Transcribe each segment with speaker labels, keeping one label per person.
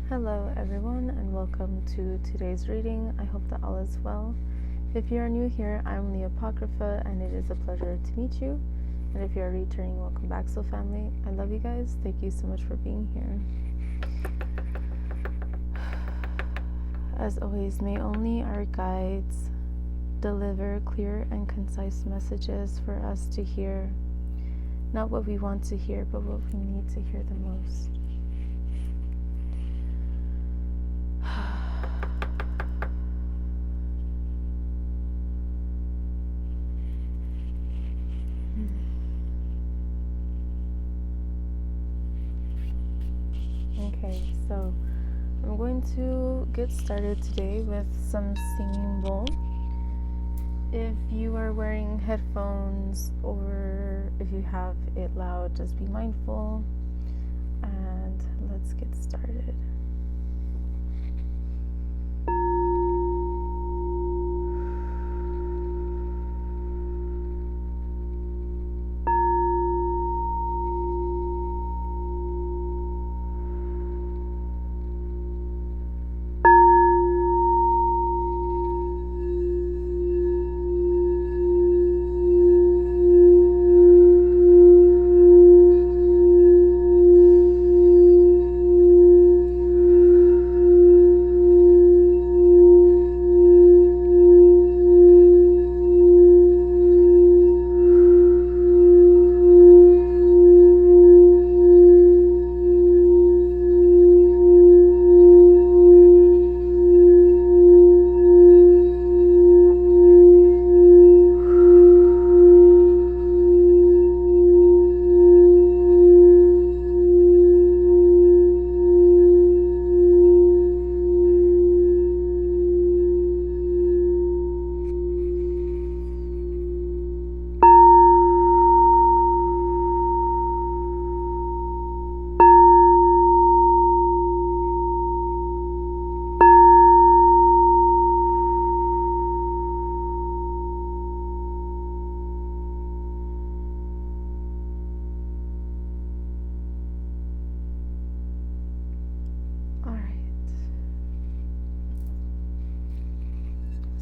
Speaker 1: Hello everyone and welcome to today's reading. I hope that all is well. If you are new here, I'm LeeApocrypha and it is a pleasure to meet you. And if you are returning, welcome back, soul family. I love you guys. Thank you so much for being here. As always, may only our guides deliver clear and concise messages for us to hear. Not what we want to hear, but what we need to hear the most. Okay, so I'm going to get started today with some singing bowl. If you are wearing headphones or if you have it loud, just be mindful and let's get started.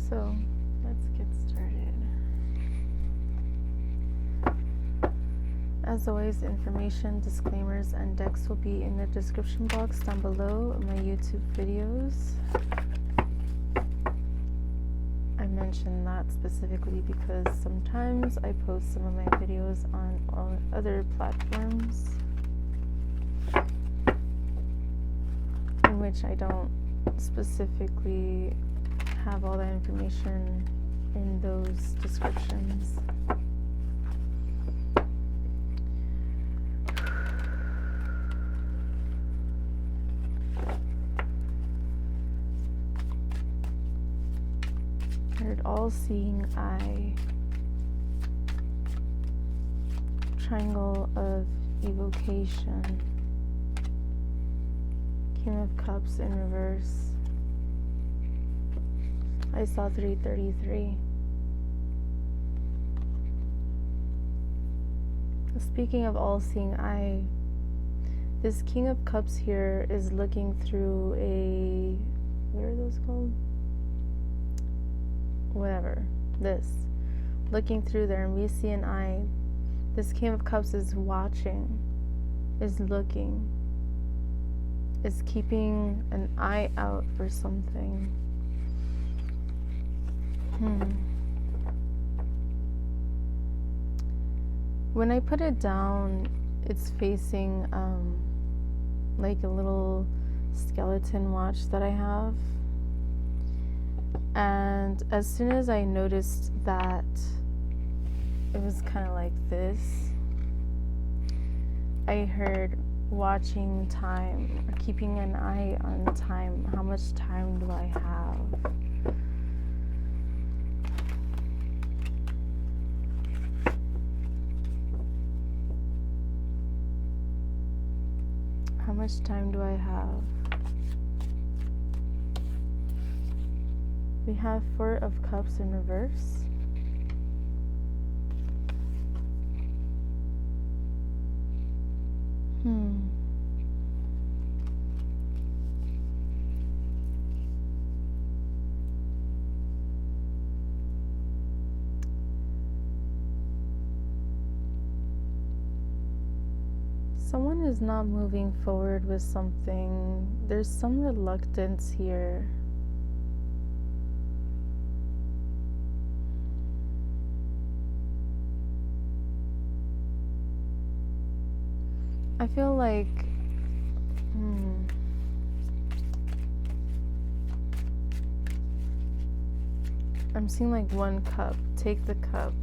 Speaker 1: So let's get started. As always, information, disclaimers, and decks will be in the description box down below of my YouTube videos. I mention that specifically because sometimes I post some of my videos on other platforms in which I don't specifically have all that information in those descriptions. Heard all-seeing eye, triangle of evocation, King of Cups in reverse. I saw 333. Speaking of all-seeing eye, this King of Cups here is looking through a, what are those called? Whatever. This. Looking through there, and we see an eye. This King of Cups is watching, is looking, is keeping an eye out for something. When I put it down, it's facing like a little skeleton watch that I have. And as soon as I noticed that it was kind of like this, I heard watching time, or keeping an eye on time. How much time do I have? How much time do I have? We have Four of Cups in reverse. Someone is not moving forward with something. There's some reluctance here. I feel like I'm seeing like one cup. Take the cup.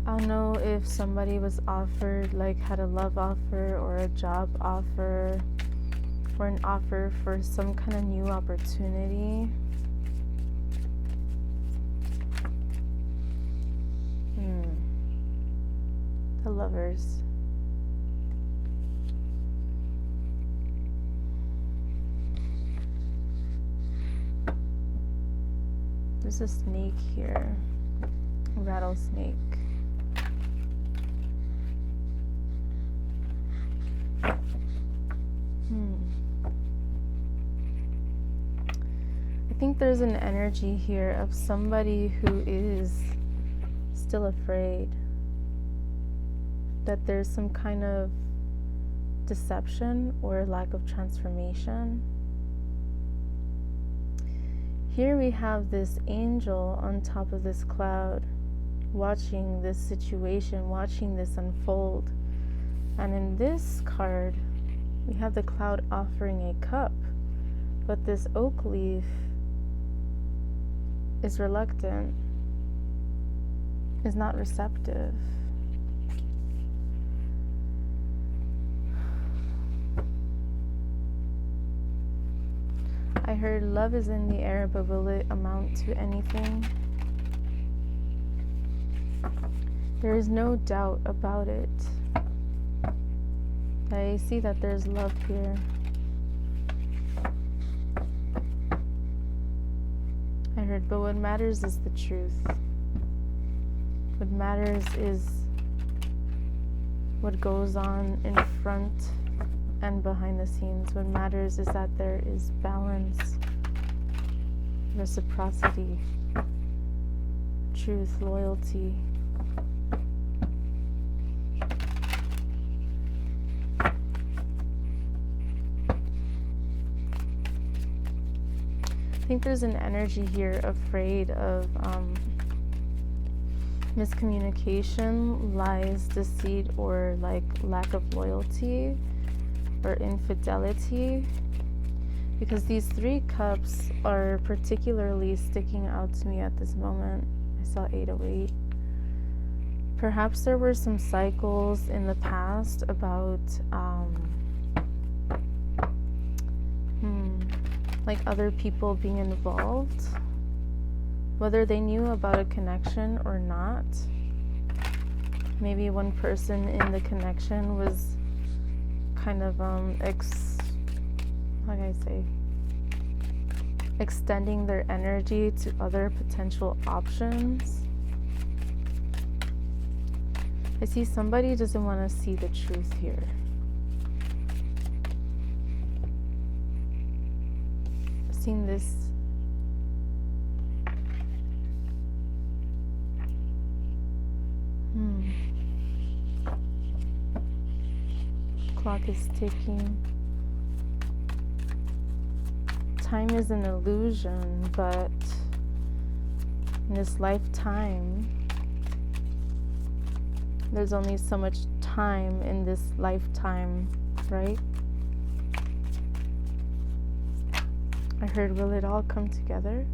Speaker 1: I don't know if somebody was offered, like had a love offer or a job offer or an offer for some kind of new opportunity. The Lovers. There's a snake here. A rattlesnake. I think there's an energy here of somebody who is still afraid. That there's some kind of deception or lack of transformation. Here we have this angel on top of this cloud, watching this situation, watching this unfold. And in this card, we have the cloud offering a cup, but this oak leaf is reluctant, is not receptive. I heard love is in the air, but will it amount to anything? There is no doubt about it. I see that there's love here. I heard, but what matters is the truth. What matters is what goes on in front and behind the scenes. What matters is that there is balance, reciprocity, truth, loyalty. I think there's an energy here afraid of miscommunication, lies, deceit, or like lack of loyalty or infidelity, because these 3 cups are particularly sticking out to me at this moment. I saw 808. Perhaps there were some cycles in the past about like other people being involved, whether they knew about a connection or not. Maybe one person in the connection was kind of extending their energy to other potential options. I see somebody doesn't want to see the truth here. I've seen this clock is ticking. Time is an illusion, but in this lifetime, there's only so much time in this lifetime, right? I heard, will it all come together?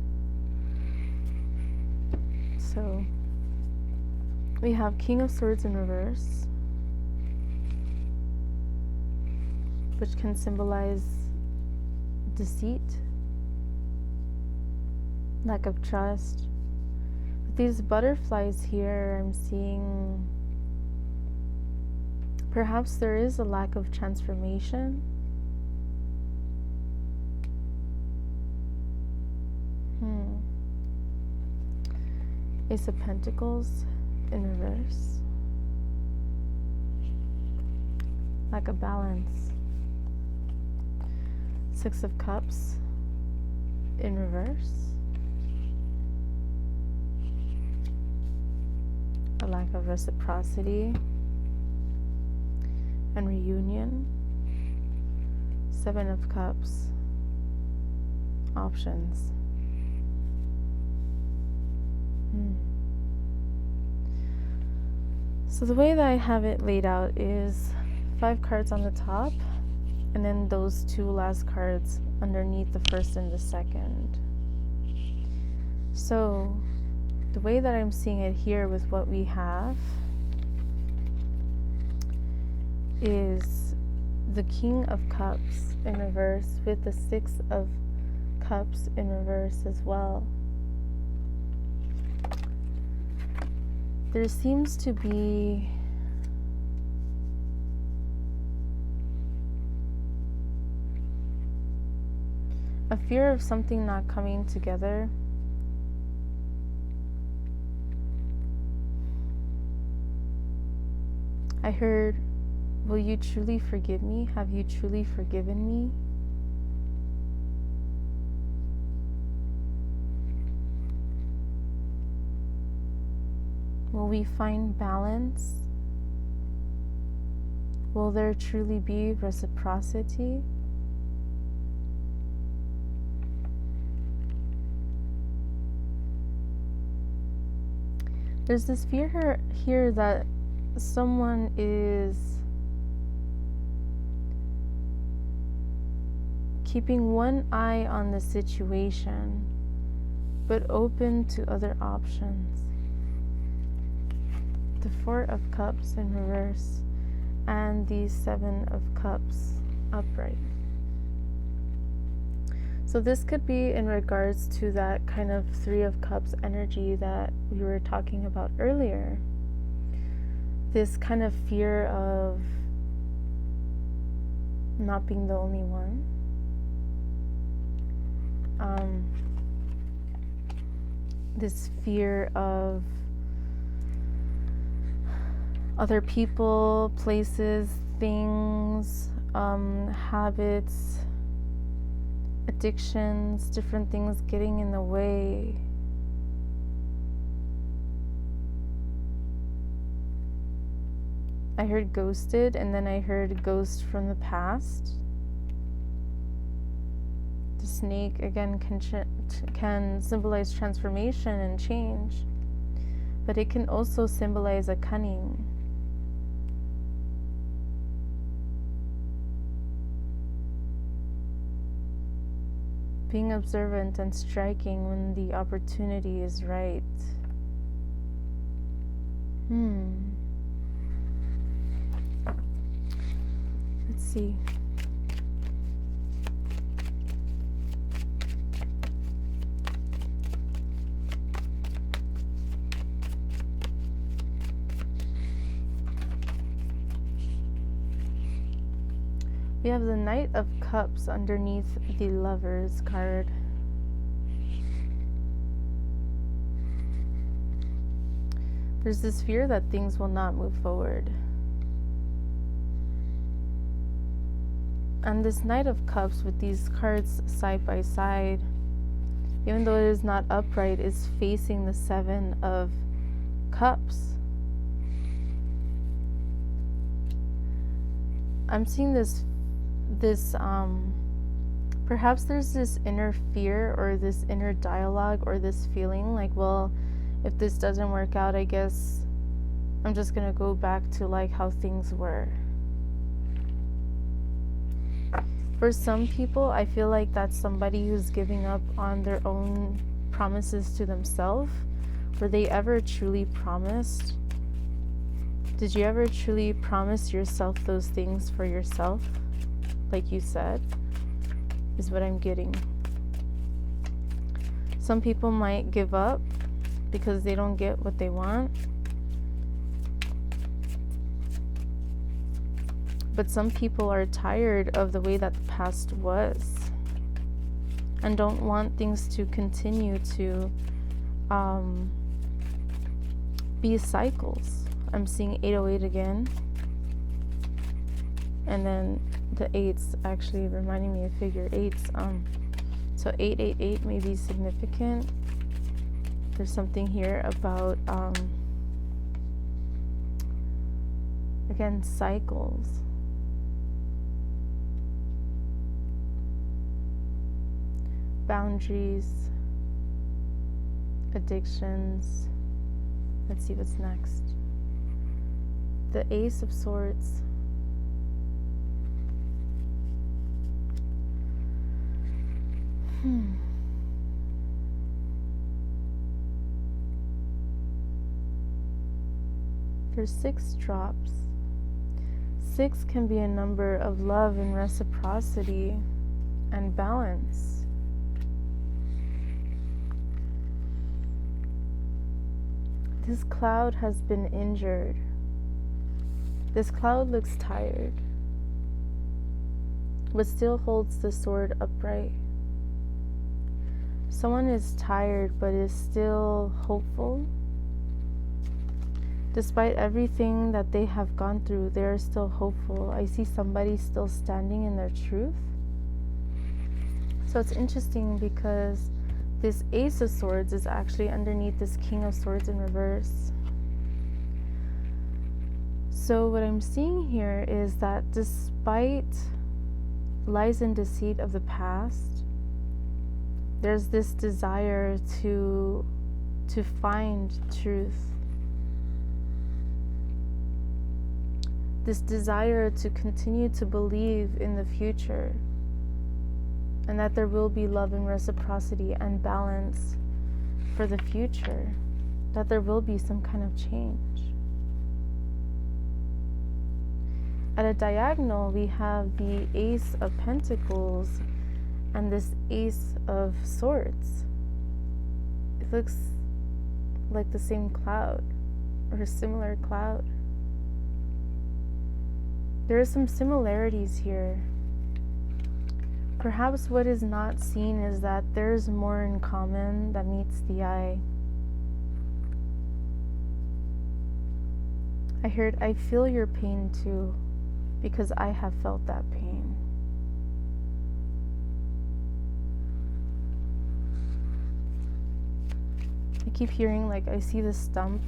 Speaker 1: So, we have King of Swords in reverse, which can symbolize deceit, lack of trust. With these butterflies here, I'm seeing perhaps there is a lack of transformation. Ace of Pentacles in reverse. Lack of balance. 6 of Cups in reverse. a lack of reciprocity and reunion. 7 of Cups, options. So the way that I have it laid out is 5 cards on the top, and then those 2 last cards underneath the first and the second. So the way that I'm seeing it here with what we have is the King of Cups in reverse with the 6 of Cups in reverse as well. There seems to be a fear of something not coming together. I heard, will you truly forgive me? Have you truly forgiven me? Will we find balance? Will there truly be reciprocity? There's this fear here that someone is keeping one eye on the situation, but open to other options. The 4 of Cups in reverse and the 7 of Cups upright. So this could be in regards to that kind of 3 of Cups energy that we were talking about earlier. This kind of fear of not being the only one. This fear of other people, places, things, habits, addictions, different things getting in the way. I heard ghosted, and then I heard ghost from the past. The snake again can symbolize transformation and change, but it can also symbolize a cunning. Being observant and striking when the opportunity is right. Let's see. We have the Knight of Cups underneath the Lovers card. There's this fear that things will not move forward. And this Knight of Cups with these cards side by side, even though it is not upright, is facing the 7 of Cups. I'm seeing this perhaps there's this inner fear or this inner dialogue or this feeling like, well, if this doesn't work out, I guess I'm just gonna go back to like how things were. For some people, I feel like that's somebody who's giving up on their own promises to themselves. Were they ever truly promised? Did you ever truly promise yourself those things for yourself? Like you said, is what I'm getting. Some people might give up because they don't get what they want. But some people are tired of the way that the past was and don't want things to continue to be cycles. I'm seeing 808 again. And then the 8s actually reminding me of figure 8s. So 888 may be significant. There's something here about Again, cycles. Boundaries. Addictions. Let's see what's next. The Ace of Swords. There's 6 drops. 6 can be a number of love and reciprocity and balance. This cloud has been injured. This cloud looks tired, but still holds the sword upright. Someone is tired, but is still hopeful. Despite everything that they have gone through, they are still hopeful. I see somebody still standing in their truth. So it's interesting because this Ace of Swords is actually underneath this King of Swords in reverse. So what I'm seeing here is that despite lies and deceit of the past, there's this desire to find truth. This desire to continue to believe in the future, and that there will be love and reciprocity and balance for the future, that there will be some kind of change. At a diagonal, we have the Ace of Pentacles and this Ace of Swords. It looks like the same cloud or a similar cloud. There are some similarities here. Perhaps what is not seen is that there's more in common that meets the eye. I feel your pain too, because I have felt that pain. I keep hearing, like, I see the stump,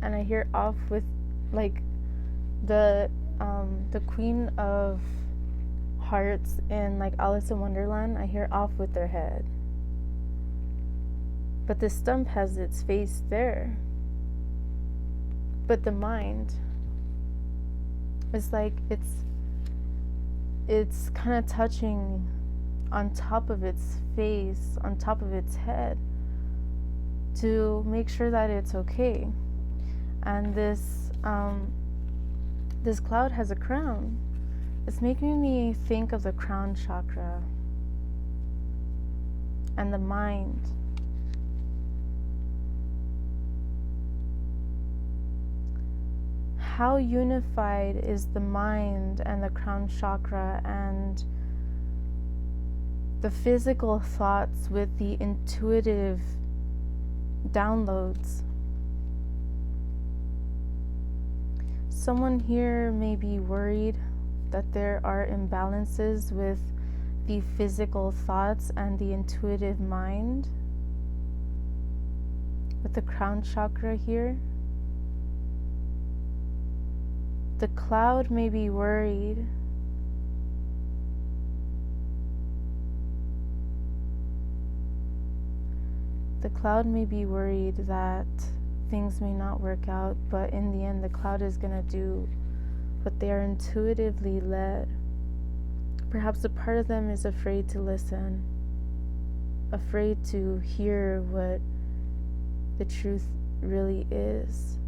Speaker 1: and I hear off with, like, the Queen of Hearts in, like, Alice in Wonderland. I hear off with their head, but the stump has its face there. But the mind is like it's kind of touching on top of its face, on top of its head, to make sure that it's okay. And this cloud has a crown. It's making me think of the crown chakra and the mind. How unified is the mind and the crown chakra and the physical thoughts with the intuitive downloads? Someone here may be worried that there are imbalances with the physical thoughts and the intuitive mind. With the crown chakra here, the cloud may be worried that things may not work out, but in the end the cloud is going to do what they are intuitively led. Perhaps a part of them is afraid to listen, afraid to hear what the truth really is.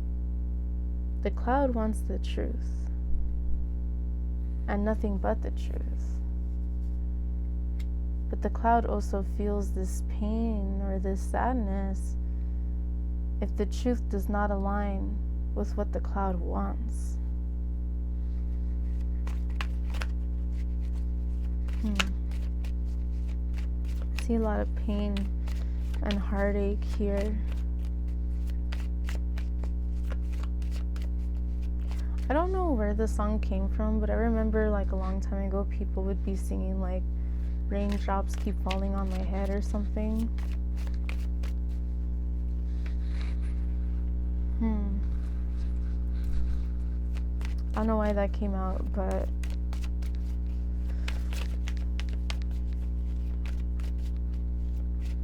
Speaker 1: The cloud wants the truth, and nothing but the truth. But the cloud also feels this pain or this sadness if the truth does not align with what the cloud wants. I see a lot of pain and heartache here. I don't know where the song came from, but I remember, like, a long time ago, people would be singing, like, raindrops keep falling on my head or something. I don't know why that came out, but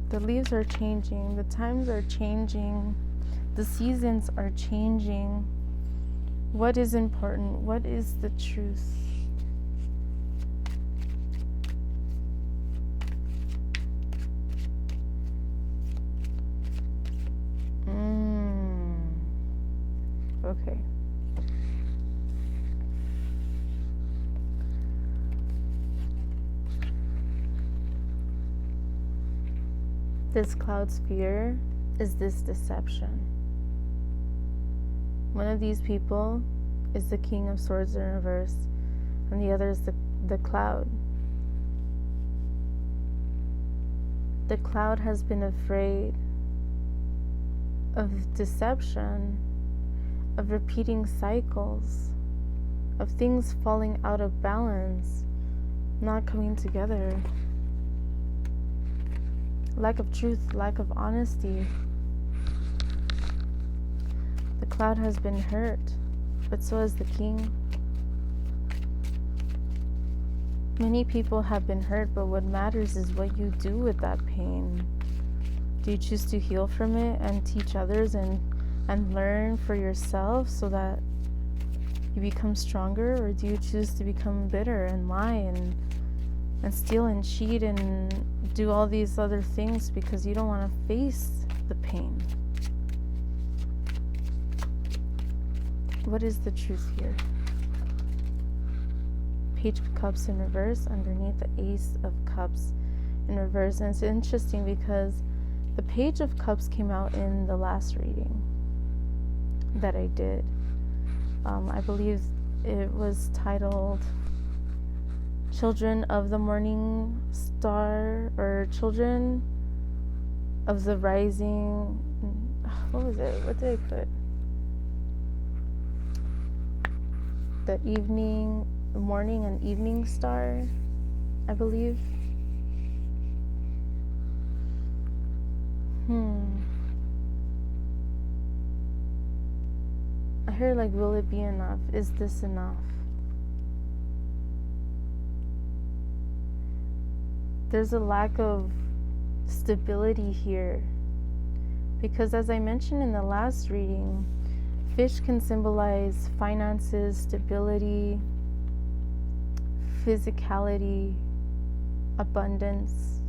Speaker 1: the leaves are changing, the times are changing, the seasons are changing. What is important? What is the truth? Okay. This cloud's fear is this deception. One of these people is the King of Swords in reverse, and the other is the cloud. The cloud has been afraid of deception, of repeating cycles, of things falling out of balance, not coming together. Lack of truth, lack of honesty. The cloud has been hurt, but so has the king. Many people have been hurt, but what matters is what you do with that pain. Do you choose to heal from it and teach others and learn for yourself so that you become stronger, or do you choose to become bitter and lie and steal and cheat and do all these other things because you don't want to face the pain? What is the truth here? Page of Cups in reverse underneath the Ace of Cups in reverse. And it's interesting because the Page of Cups came out in the last reading that I did. I believe it was titled Children of the Morning Star, or Children of the Rising. What was it? What did I put? The morning and evening star, I believe. I heard like, will it be enough? Is this enough? There's a lack of stability here, because as I mentioned in the last reading, fish can symbolize finances, stability, physicality, abundance.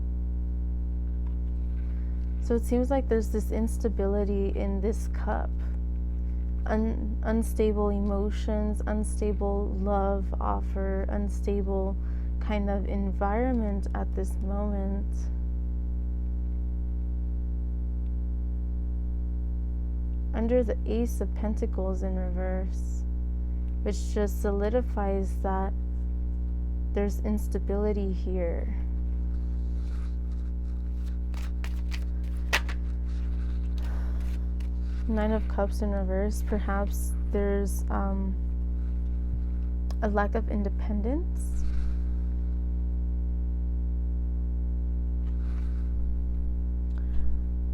Speaker 1: So it seems like there's this instability in this cup. Unstable emotions, unstable love offer, unstable kind of environment at this moment. Under the Ace of Pentacles in reverse, which just solidifies that there's instability here. Nine of Cups in reverse, perhaps there's a lack of independence.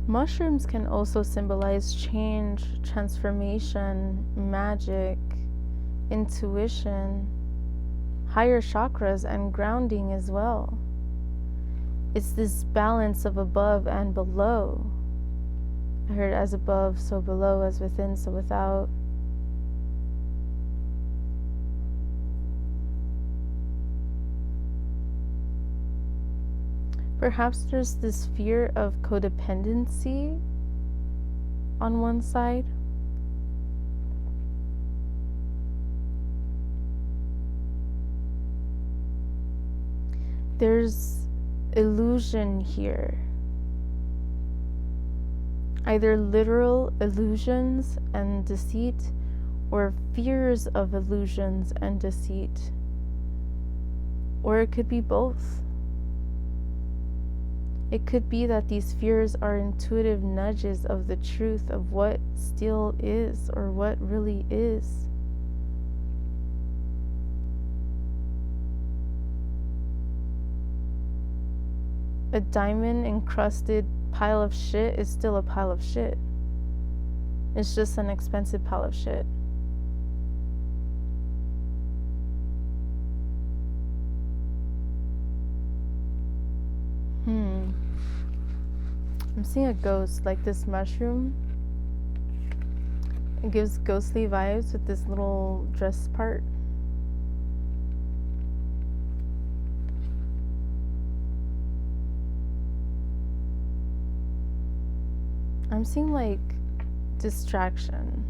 Speaker 1: Mushrooms can also symbolize change, transformation, magic, intuition, higher chakras, and grounding as well. It's this balance of above and below. I heard as above, so below, as within, so without. Perhaps there's this fear of codependency on one side. There's illusion here. Either literal illusions and deceit, or fears of illusions and deceit. Or it could be both. It could be that these fears are intuitive nudges of the truth of what still is, or what really is. A diamond encrusted pile of shit is still a pile of shit. It's just an expensive pile of shit. I'm seeing a ghost, like this mushroom. It gives ghostly vibes with this little dress part. I'm seeing like distraction.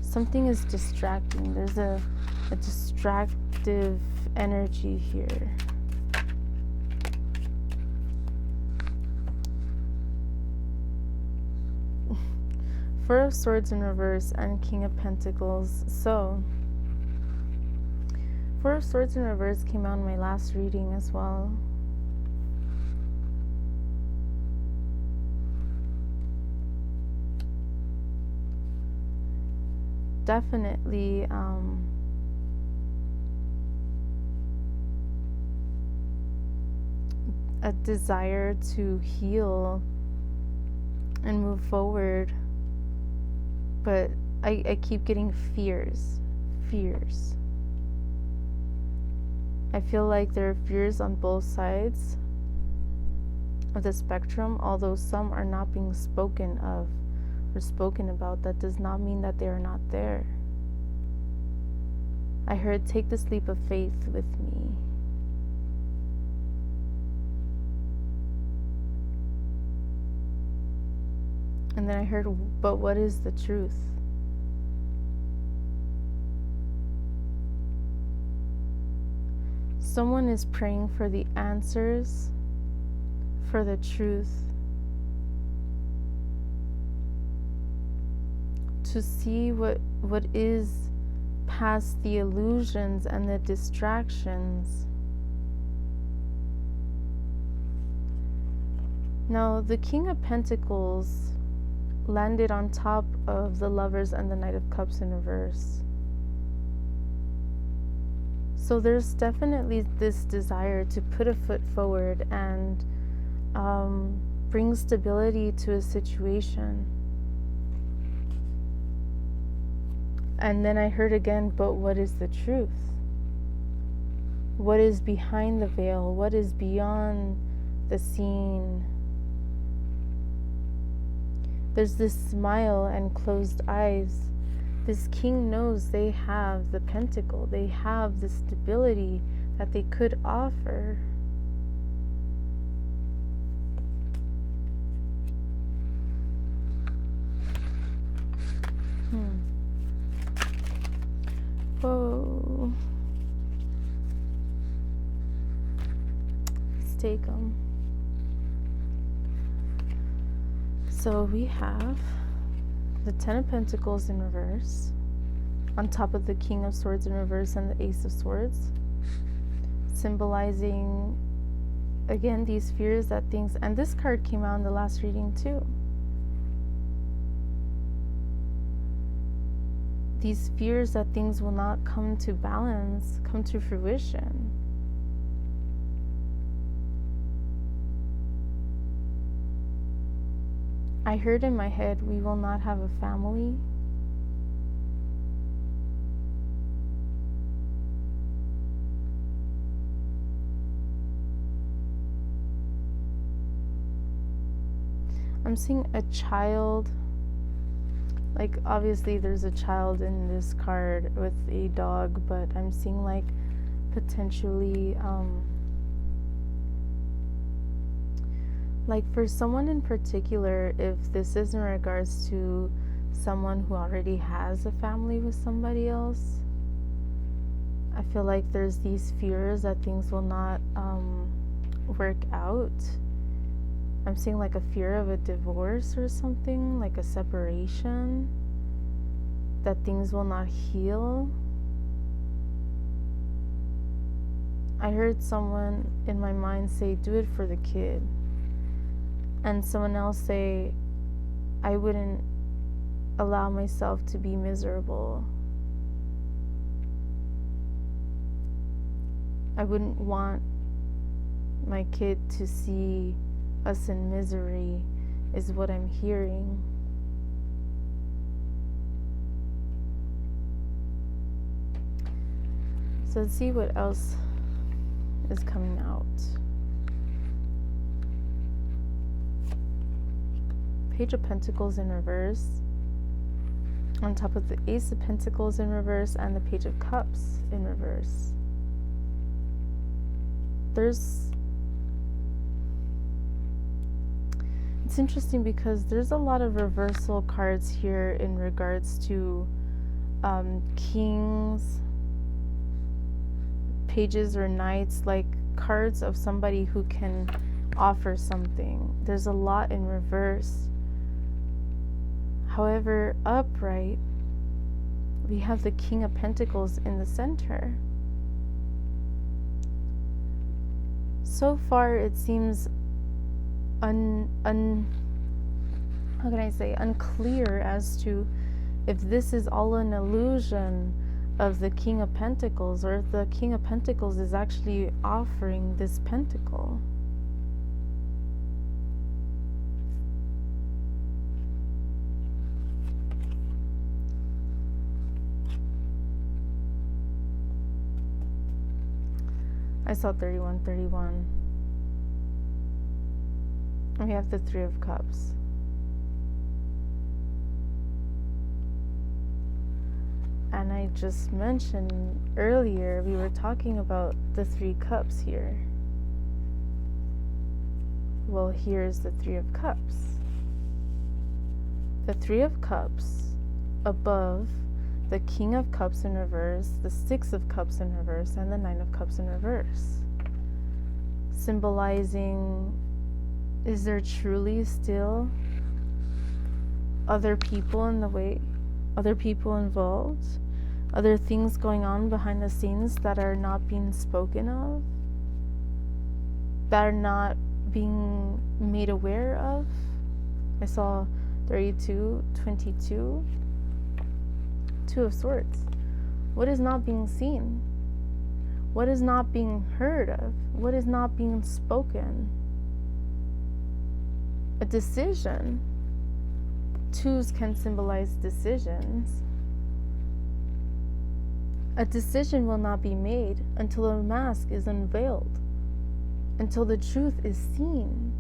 Speaker 1: Something is distracting. There's a distractive energy here. Four of Swords in reverse and King of Pentacles. So, Four of Swords in reverse came out in my last reading as well. Definitely a desire to heal and move forward, but I keep getting fears. I feel like there are fears on both sides of the spectrum, although some are not being spoken of or spoken about. That does not mean that they are not there. I heard, take this leap of faith with me. And then I heard, but what is the truth? Someone is praying for the answers, for the truth, to see what is past the illusions and the distractions. Now, the King of Pentacles landed on top of the Lovers and the Knight of Cups in reverse. So there's definitely this desire to put a foot forward and bring stability to a situation. And then I heard again, but what is the truth? What is behind the veil? What is beyond the scene? There's this smile and closed eyes. This king knows they have the pentacle. They have the stability that they could offer. Whoa. Let's take them. So we have the Ten of Pentacles in reverse, on top of the King of Swords in reverse and the Ace of Swords, symbolizing, again, these fears that things, and this card came out in the last reading too. These fears that things will not come to balance, come to fruition. I heard in my head, we will not have a family. I'm seeing a child. Like, obviously there's a child in this card with a dog, but I'm seeing like potentially like for someone in particular, if this is in regards to someone who already has a family with somebody else, I feel like there's these fears that things will not work out. I'm seeing like a fear of a divorce or something, like a separation, that things will not heal. I heard someone in my mind say, do it for the kid. And someone else say, I wouldn't allow myself to be miserable. I wouldn't want my kid to see us in misery, is what I'm hearing. So let's see what else is coming out. Page of Pentacles in reverse, on top of the Ace of Pentacles in reverse, and the Page of Cups in reverse. It's interesting because there's a lot of reversal cards here in regards to kings, pages, or knights, like cards of somebody who can offer something. There's a lot in reverse. However, upright, we have the King of Pentacles in the center. So far, it seems unclear as to if this is all an illusion of the King of Pentacles, or if the King of Pentacles is actually offering this pentacle. I saw 3131. We have the Three of Cups. And I just mentioned earlier, we were talking about the Three Cups here. Well, here's the Three of Cups. The Three of Cups above the King of Cups in reverse, the Six of Cups in reverse, and the Nine of Cups in reverse. Symbolizing, is there truly still other people in the way? Other people involved? Other things going on behind the scenes that are not being spoken of? That are not being made aware of? I saw 32, 22. Two of Swords. What is not being seen? What is not being heard of? What is not being spoken? A decision. Twos can symbolize decisions. A decision will not be made until a mask is unveiled, until the truth is seen.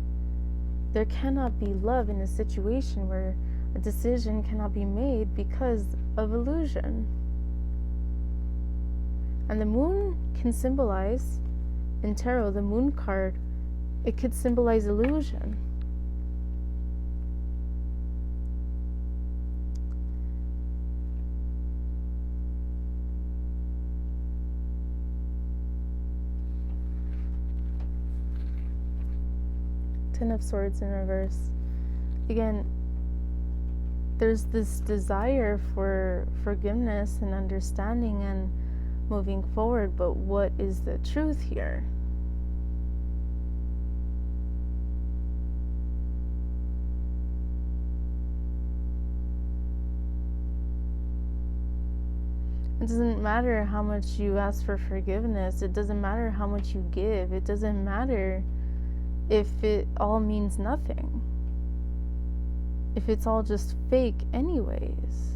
Speaker 1: There cannot be love in a situation where a decision cannot be made because of illusion. And the moon can symbolize, in tarot, the moon card, it could symbolize illusion. Ten of Swords in reverse. Again, there's this desire for forgiveness and understanding and moving forward, but what is the truth here? It doesn't matter how much you ask for forgiveness. It doesn't matter how much you give. It doesn't matter if it all means nothing. If it's all just fake anyways.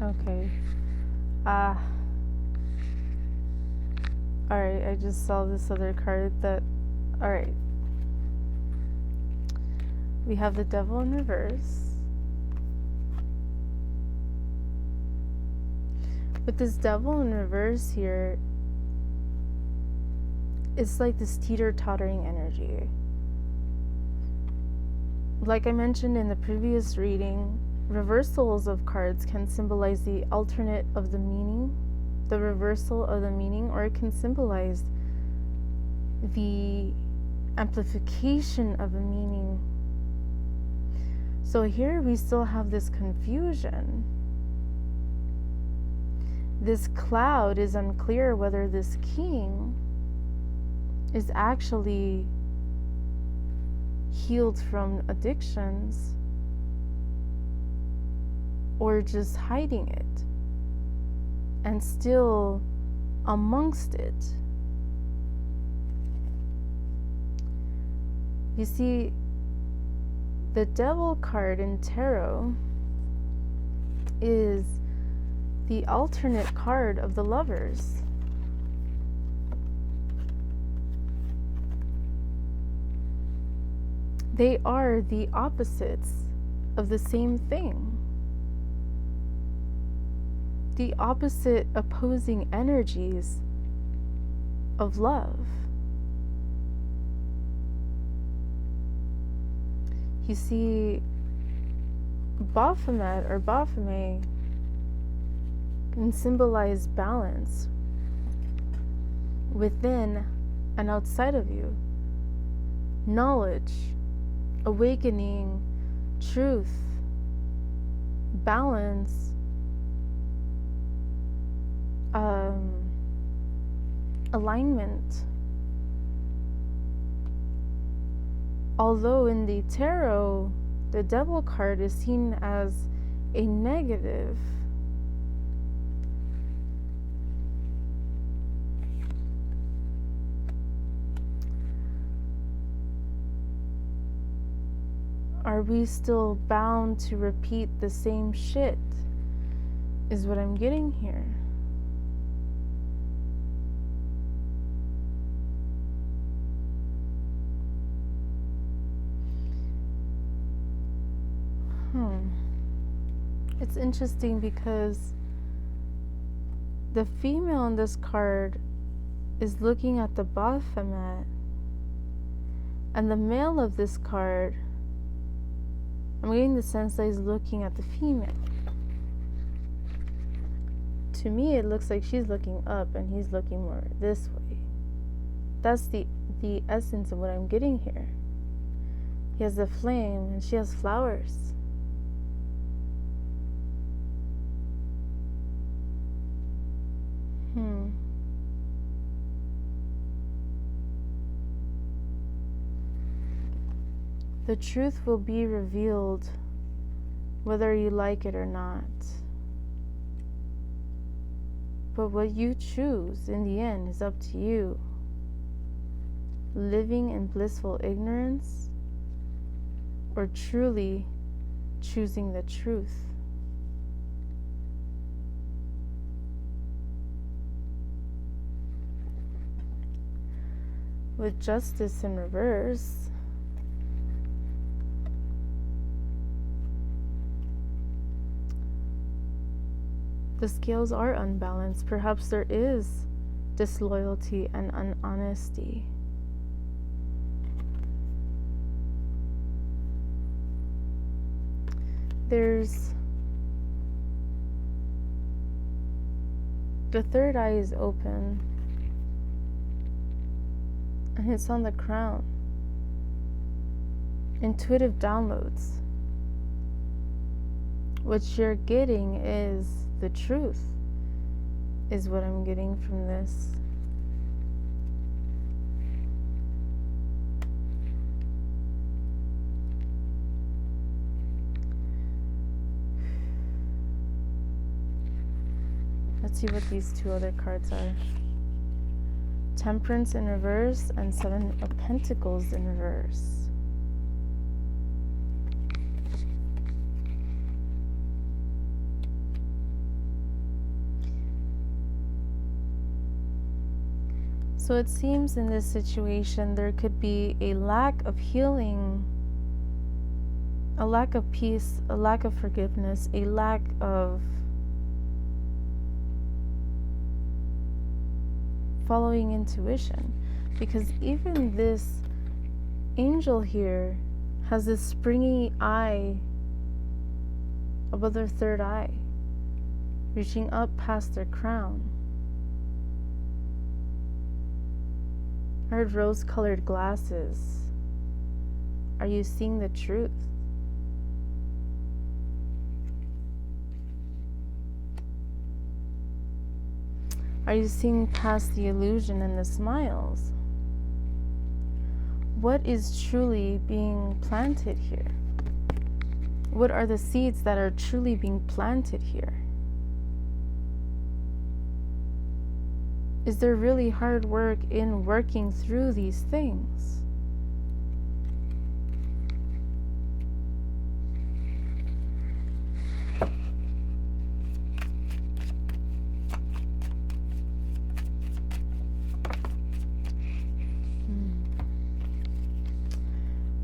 Speaker 1: Okay. Alright, I just saw this other card that... Alright. We have the Devil in reverse. With this Devil in reverse here, it's like this teeter-tottering energy. Like I mentioned in the previous reading, reversals of cards can symbolize the alternate of the meaning, the reversal of the meaning, or it can symbolize the amplification of a meaning. So here we still have this confusion. This cloud is unclear whether this king is actually healed from addictions, or just hiding it and still amongst it. You see, the Devil card in tarot is the alternate card of the Lovers. They are the opposites of the same thing. The opposite opposing energies of love. You see, Baphomet or Baphomet can symbolize balance within and outside of you, knowledge, awakening, truth, balance, alignment. Although in the tarot, the Devil card is seen as a negative, are we still bound to repeat the same shit? Is what I'm getting here. It's interesting because the female in this card is looking at the Baphomet, and the male of this card, I'm getting the sense that he's looking at the female. To me, it looks like she's looking up and he's looking more this way. That's the essence of what I'm getting here. He has the flame and she has flowers. The truth will be revealed whether you like it or not. But what you choose in the end is up to you. Living in blissful ignorance or truly choosing the truth. With justice in reverse, the scales are unbalanced. Perhaps there is disloyalty and unhonesty. There's the third eye is open and it's on the crown. Intuitive downloads. What you're getting is the truth, is what I'm getting from this. Let's see what these two other cards are. Temperance in reverse and Seven of Pentacles in reverse. So it seems in this situation there could be a lack of healing, a lack of peace, a lack of forgiveness, a lack of following intuition. Because even this angel here has this springy eye above their third eye, reaching up past their crown. I heard rose-colored glasses. Are you seeing the truth? Are you seeing past the illusion and the smiles? what is truly being planted here? What are the seeds that are truly being planted here? Is there really hard work in working through these things?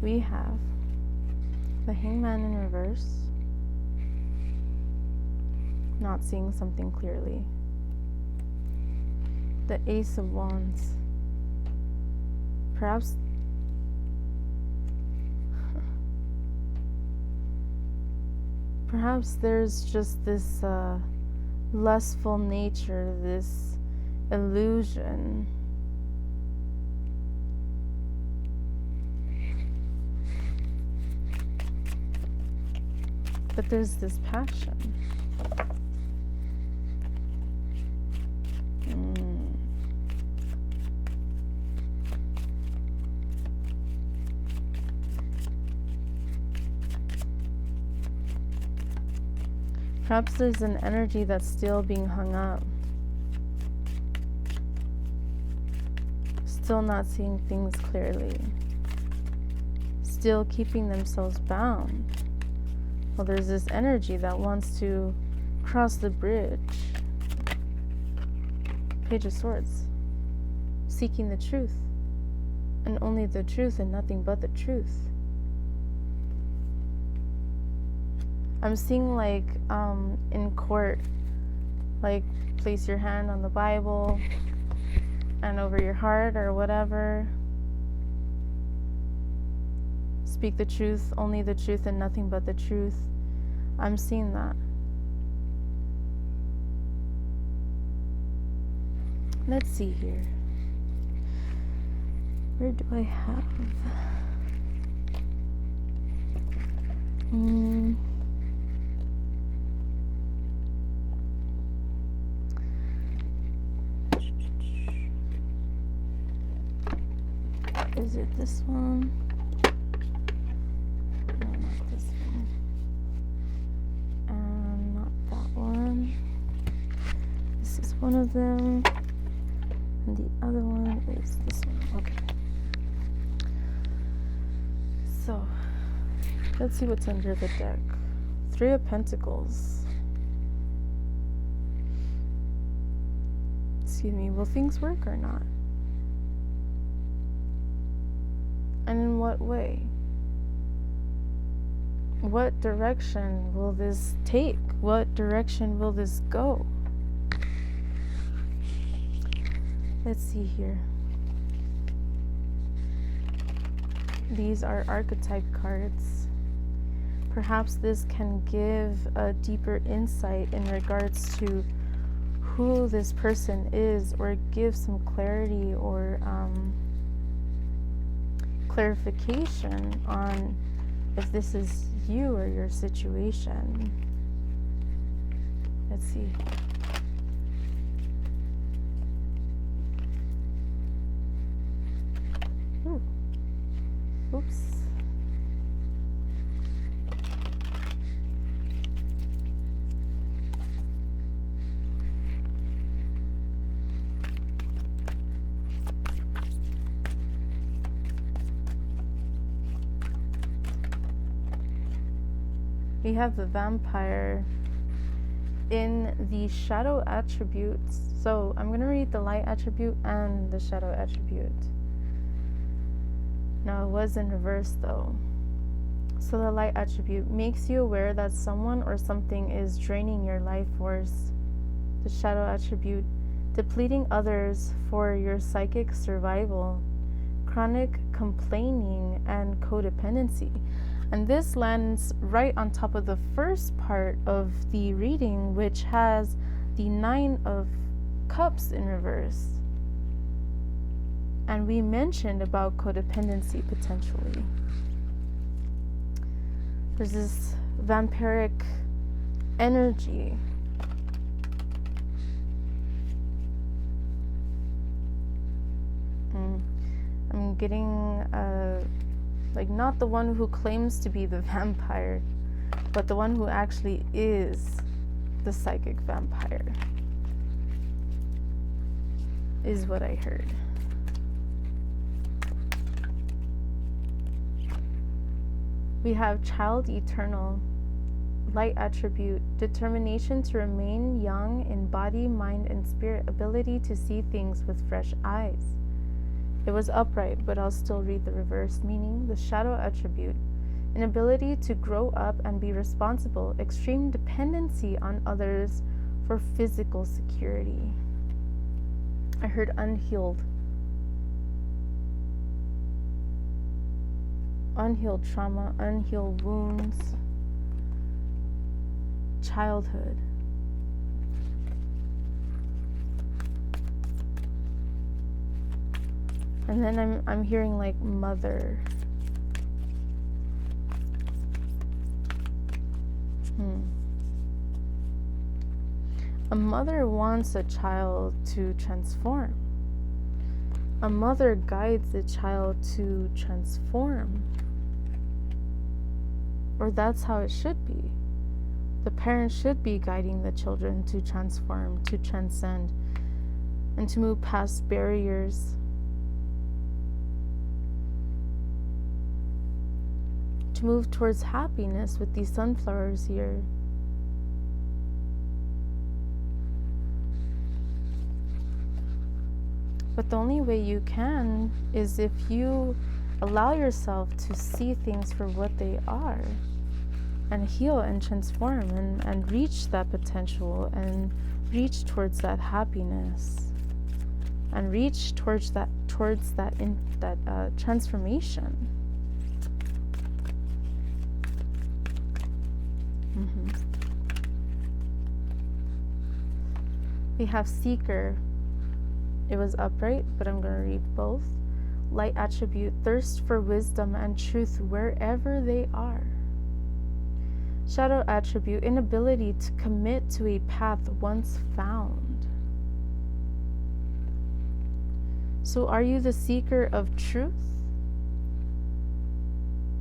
Speaker 1: We have the Hangman in reverse, not seeing something clearly. The Ace of Wands. Perhaps there's just this lustful nature, this illusion. But there's this passion. Perhaps there's an energy that's still being hung up. Still not seeing things clearly. Still keeping themselves bound. Well, there's this energy that wants to cross the bridge. Page of Swords. Seeking the truth. And only the truth and nothing but the truth. I'm seeing like in court, like place your hand on the Bible and over your heart or whatever. Speak the truth, only the truth and nothing but the truth. I'm seeing that. Let's see here. Where do I have? Is it this one? No, not this one. And not that one. This is one of them. And the other one is this one. Okay. So, let's see what's under the deck. 3 of Pentacles. Excuse me, will things work or not? And in what way? What direction will this take? What direction will this go? Let's see here. These are archetype cards. Perhaps this can give a deeper insight in regards to who this person is, or give some clarity or clarification on if this is you or your situation. Let's see. Ooh. Oops. We have the Vampire in the shadow attributes. So I'm going to read the light attribute and the shadow attribute. Now it was in reverse though. So the light attribute makes you aware that someone or something is draining your life force. The shadow attribute, depleting others for your psychic survival, chronic complaining, and codependency. And this lands right on top of the first part of the reading, which has the 9 of Cups in reverse. And we mentioned about codependency potentially. There's this vampiric energy. I'm getting like not the one who claims to be the vampire, but the one who actually is the psychic vampire, is what I heard. We have child eternal, light attribute, determination to remain young in body, mind, and spirit, ability to see things with fresh eyes. It was upright, but I'll still read the reverse meaning. The shadow attribute, an ability to grow up and be responsible, extreme dependency on others for physical security. I heard unhealed. Unhealed trauma, unhealed wounds, childhood. And then I'm hearing like mother. A mother wants a child to transform. A mother guides the child to transform. Or that's how it should be. The parents should be guiding the children to transform, to transcend, and to move past barriers. To move towards happiness with these sunflowers here. But the only way you can is if you allow yourself to see things for what they are, and heal and transform and reach that potential and reach towards that happiness and reach towards that transformation. We have seeker. It was upright, but I'm going to read both. Light attribute, thirst for wisdom and truth wherever they are. Shadow attribute, inability to commit to a path once found. So are you the seeker of truth?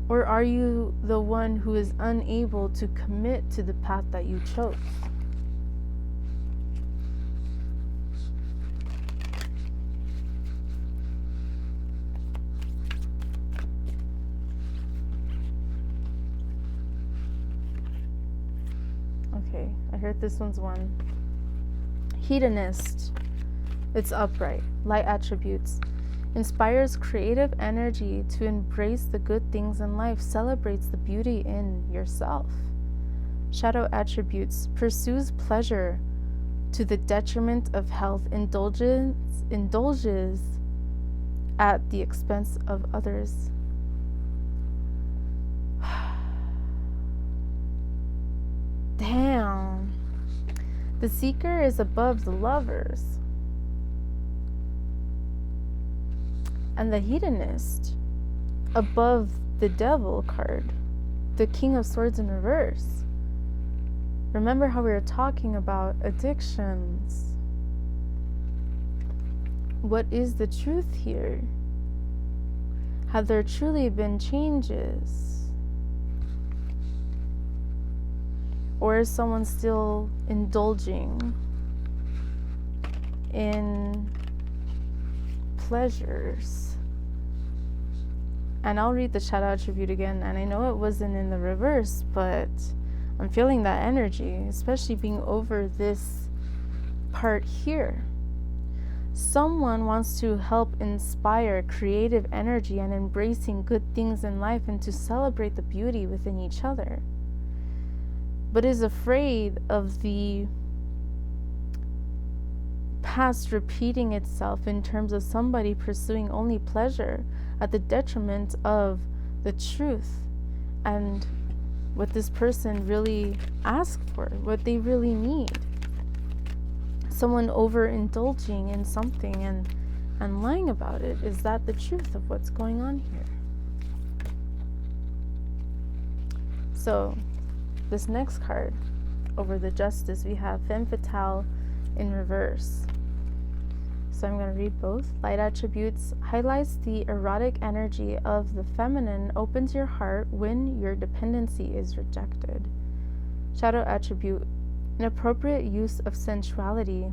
Speaker 1: Or are you the one who is unable to commit to the path that you chose? Okay, I heard this one's one. Hedonist. It's upright. Light attributes. Inspires creative energy to embrace the good things in life. Celebrates the beauty in yourself. Shadow attributes. Pursues pleasure to the detriment of health. Indulges at the expense of others. Damn. The seeker is above the lovers. And the hedonist above the devil card. The King of Swords in reverse. Remember how we were talking about addictions. What is the truth here? Have there truly been changes? Or is someone still indulging in pleasures? And I'll read the shadow attribute again. And I know it wasn't in the reverse, but I'm feeling that energy, especially being over this part here. Someone wants to help inspire creative energy and embracing good things in life and to celebrate the beauty within each other, but is afraid of the past repeating itself in terms of somebody pursuing only pleasure at the detriment of the truth and what this person really asked for, what they really need. Someone overindulging in something and lying about it. Is that the truth of what's going on here? So this next card, over the justice, we have femme fatale in reverse. So I'm going to read both. Light attributes highlights the erotic energy of the feminine, opens your heart when your dependency is rejected. Shadow attribute, inappropriate use of sensuality,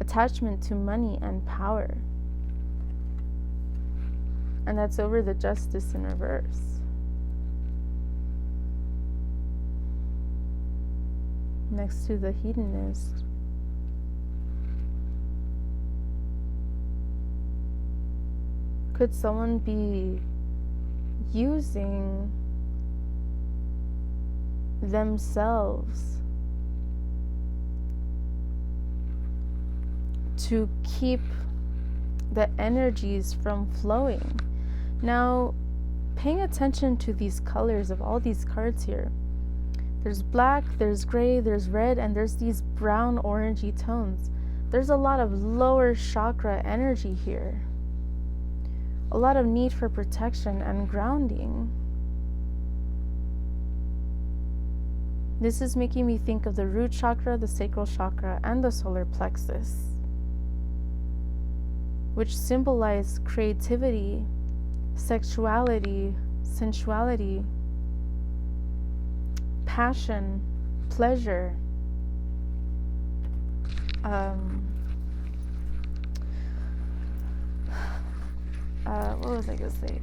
Speaker 1: attachment to money and power. And that's over the justice in reverse. Next to the hedonist. Could someone be using themselves to keep the energies from flowing? Now, paying attention to these colors of all these cards here. There's black, there's gray, there's red, and there's these brown orangey tones. There's a lot of lower chakra energy here. A lot of need for protection and grounding. This is making me think of the root chakra, the sacral chakra, and the solar plexus, which symbolize creativity, sexuality, sensuality, passion, pleasure, what was I going to say?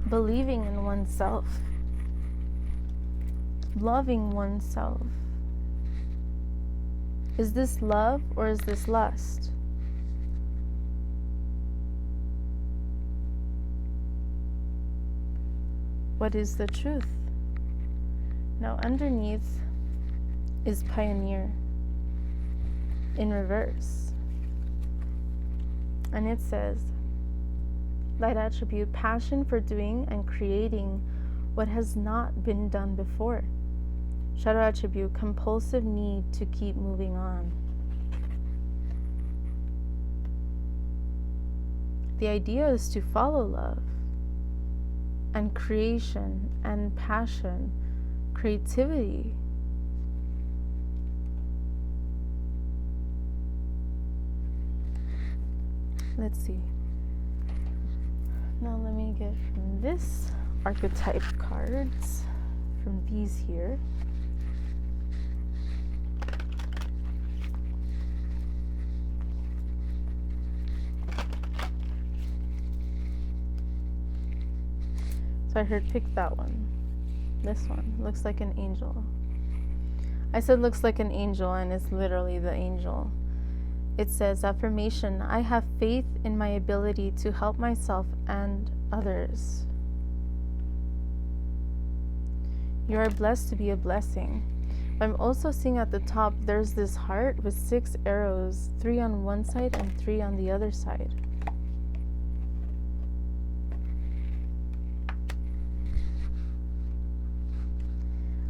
Speaker 1: Believing in oneself, loving oneself. Is this love or is this lust? What is the truth? Now, underneath is pioneer in reverse. And it says, light attribute, passion for doing and creating what has not been done before. Shadow attribute, compulsive need to keep moving on. The idea is to follow love and creation and passion, creativity. Let's see. Now let me get from this archetype cards, from these here. So I heard pick that one. This one looks like an angel. I said looks like an angel, and it's literally the angel. It says, affirmation, I have faith in my ability to help myself and others. You are blessed to be a blessing. I'm also seeing at the top, there's this heart with 6 arrows, 3 on one side and 3 on the other side.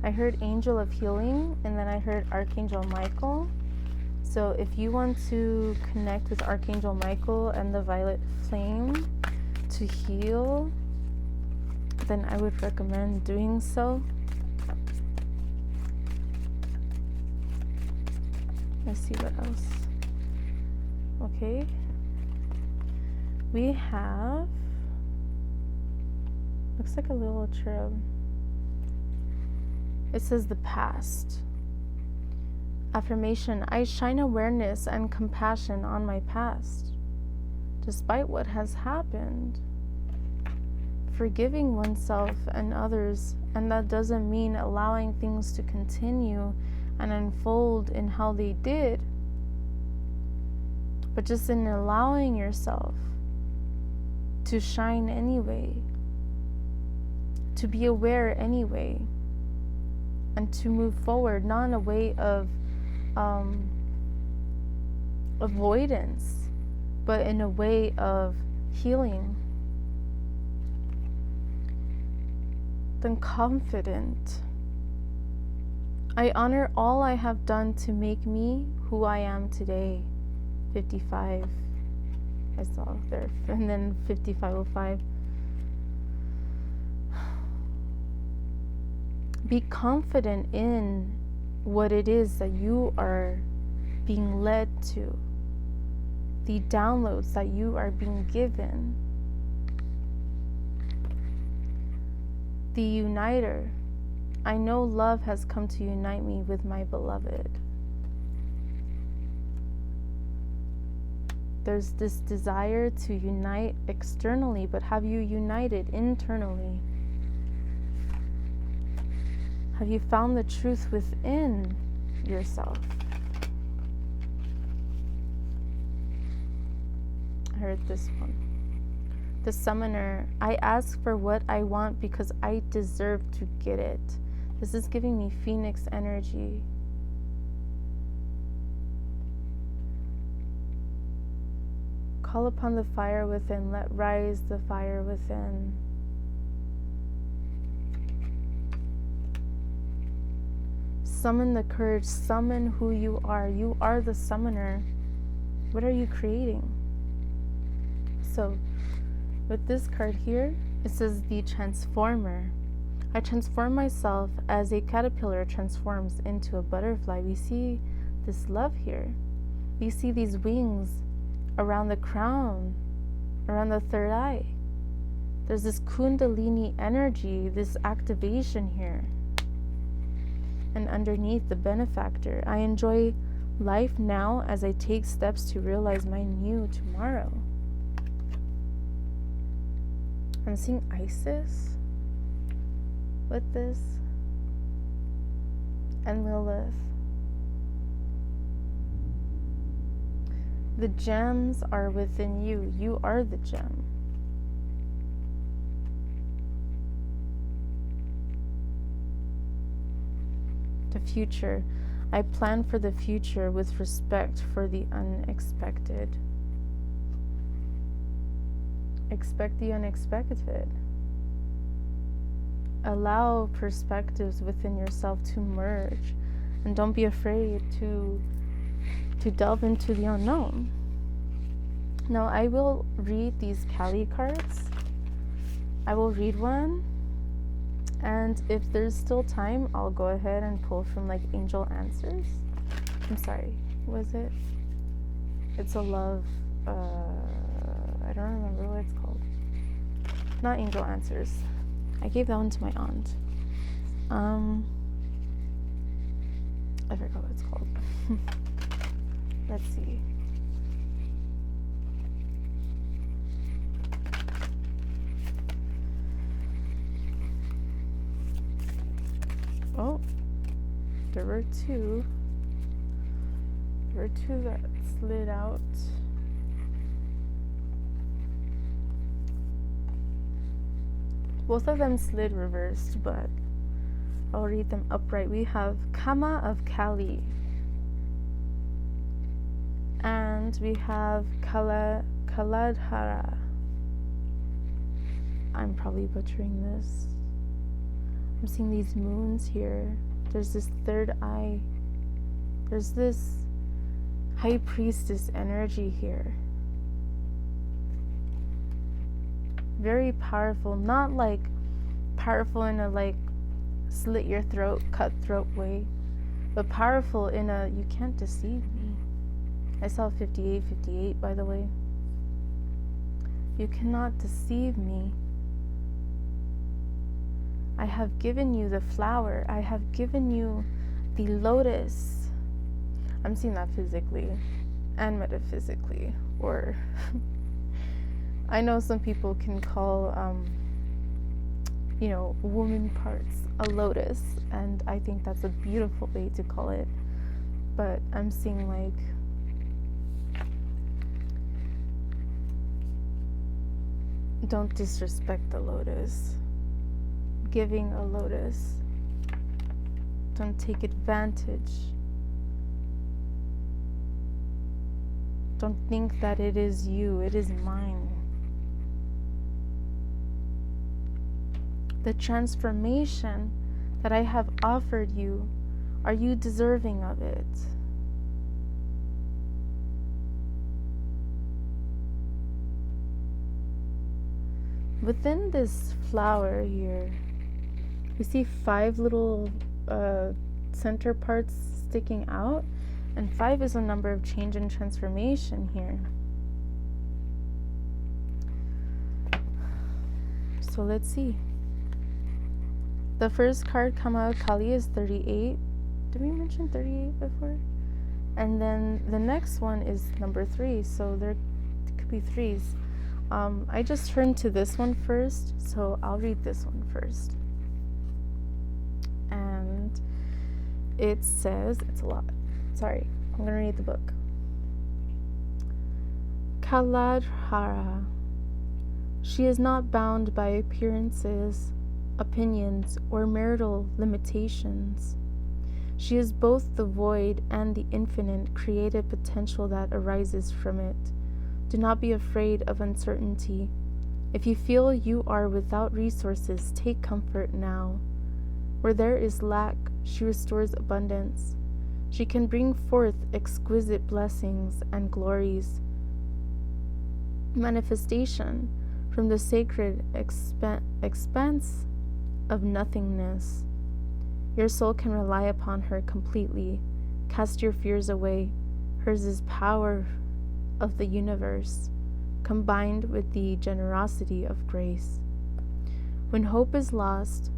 Speaker 1: I heard angel of healing, and then I heard Archangel Michael. So if you want to connect with Archangel Michael and the violet flame to heal, then I would recommend doing so. Let's see what else. Okay. We have, looks like a little cherub. It says the past. Affirmation, I shine awareness and compassion on my past, despite what has happened. Forgiving oneself and others, and that doesn't mean allowing things to continue and unfold in how they did, but just in allowing yourself to shine anyway, to be aware anyway, and to move forward, not in a way of avoidance, but in a way of healing. Then confident. I honor all I have done to make me who I am today. 55. I saw there. And then 5505. Be confident in what it is that you are being led to, the downloads that you are being given, the uniter. I know love has come to unite me with my beloved. There's this desire to unite externally, but have you united internally? Have you found the truth within yourself? I heard this one. The summoner, I ask for what I want because I deserve to get it. This is giving me phoenix energy. Call upon the fire within, let rise the fire within. Summon the courage, summon who you are. You are the summoner. What are you creating? So, with this card here, it says the transformer. I transform myself as a caterpillar transforms into a butterfly. We see this love here. We see these wings around the crown, around the third eye. There's this kundalini energy, this activation here. And underneath, the benefactor. I enjoy life now as I take steps to realize my new tomorrow. I'm seeing Isis with this, and Lilith. The gems are within you. You are the gem. The future. I plan for the future with respect for the unexpected. Expect the unexpected. Allow perspectives within yourself to merge, and don't be afraid to delve into the unknown. Now, I will read these Kali cards. I will read one, and if there's still time, I'll go ahead and pull from like angel answers. I'm sorry, was it? It's a love, I don't remember what it's called. Not angel answers. I gave that one to my aunt. I forgot what it's called. Let's see. Oh, there were two. There were two that slid out. Both of them slid reversed, but I'll read them upright. We have Kama of Kali. And we have Kaladhara. I'm probably butchering this. I'm seeing these moons here. There's this third eye. There's this high priestess energy here. Very powerful. Not like powerful in a like slit your throat, cut throat way, but powerful in a you can't deceive me. I saw 58, by the way. You cannot deceive me. I have given you the flower. I have given you the lotus. I'm seeing that physically and metaphysically. Or I know some people can call, woman parts a lotus. And I think that's a beautiful way to call it. But I'm seeing like don't disrespect the lotus. Giving a lotus. Don't take advantage. Don't think that it is you, it is mine. The transformation that I have offered you, are you deserving of it? Within this flower here, we see 5 little center parts sticking out, And 5 is a number of change and transformation here. So let's see. The first card come out of Kali is 38. Did we mention 38 before? And then the next one is number 3. So there could be 3s. I just turned to this one first, so I'll read this one first. And it says, it's a lot. Sorry, I'm going to read the book. Kaladhara. She is not bound by appearances, opinions, or marital limitations. She is both the void and the infinite creative potential that arises from it. Do not be afraid of uncertainty. If you feel you are without resources, take comfort now. Where there is lack, she restores abundance. She can bring forth exquisite blessings and glories. Manifestation from the sacred expanse of nothingness. Your soul can rely upon her completely. Cast your fears away. Hers is power of the universe, combined with the generosity of grace. When hope is lost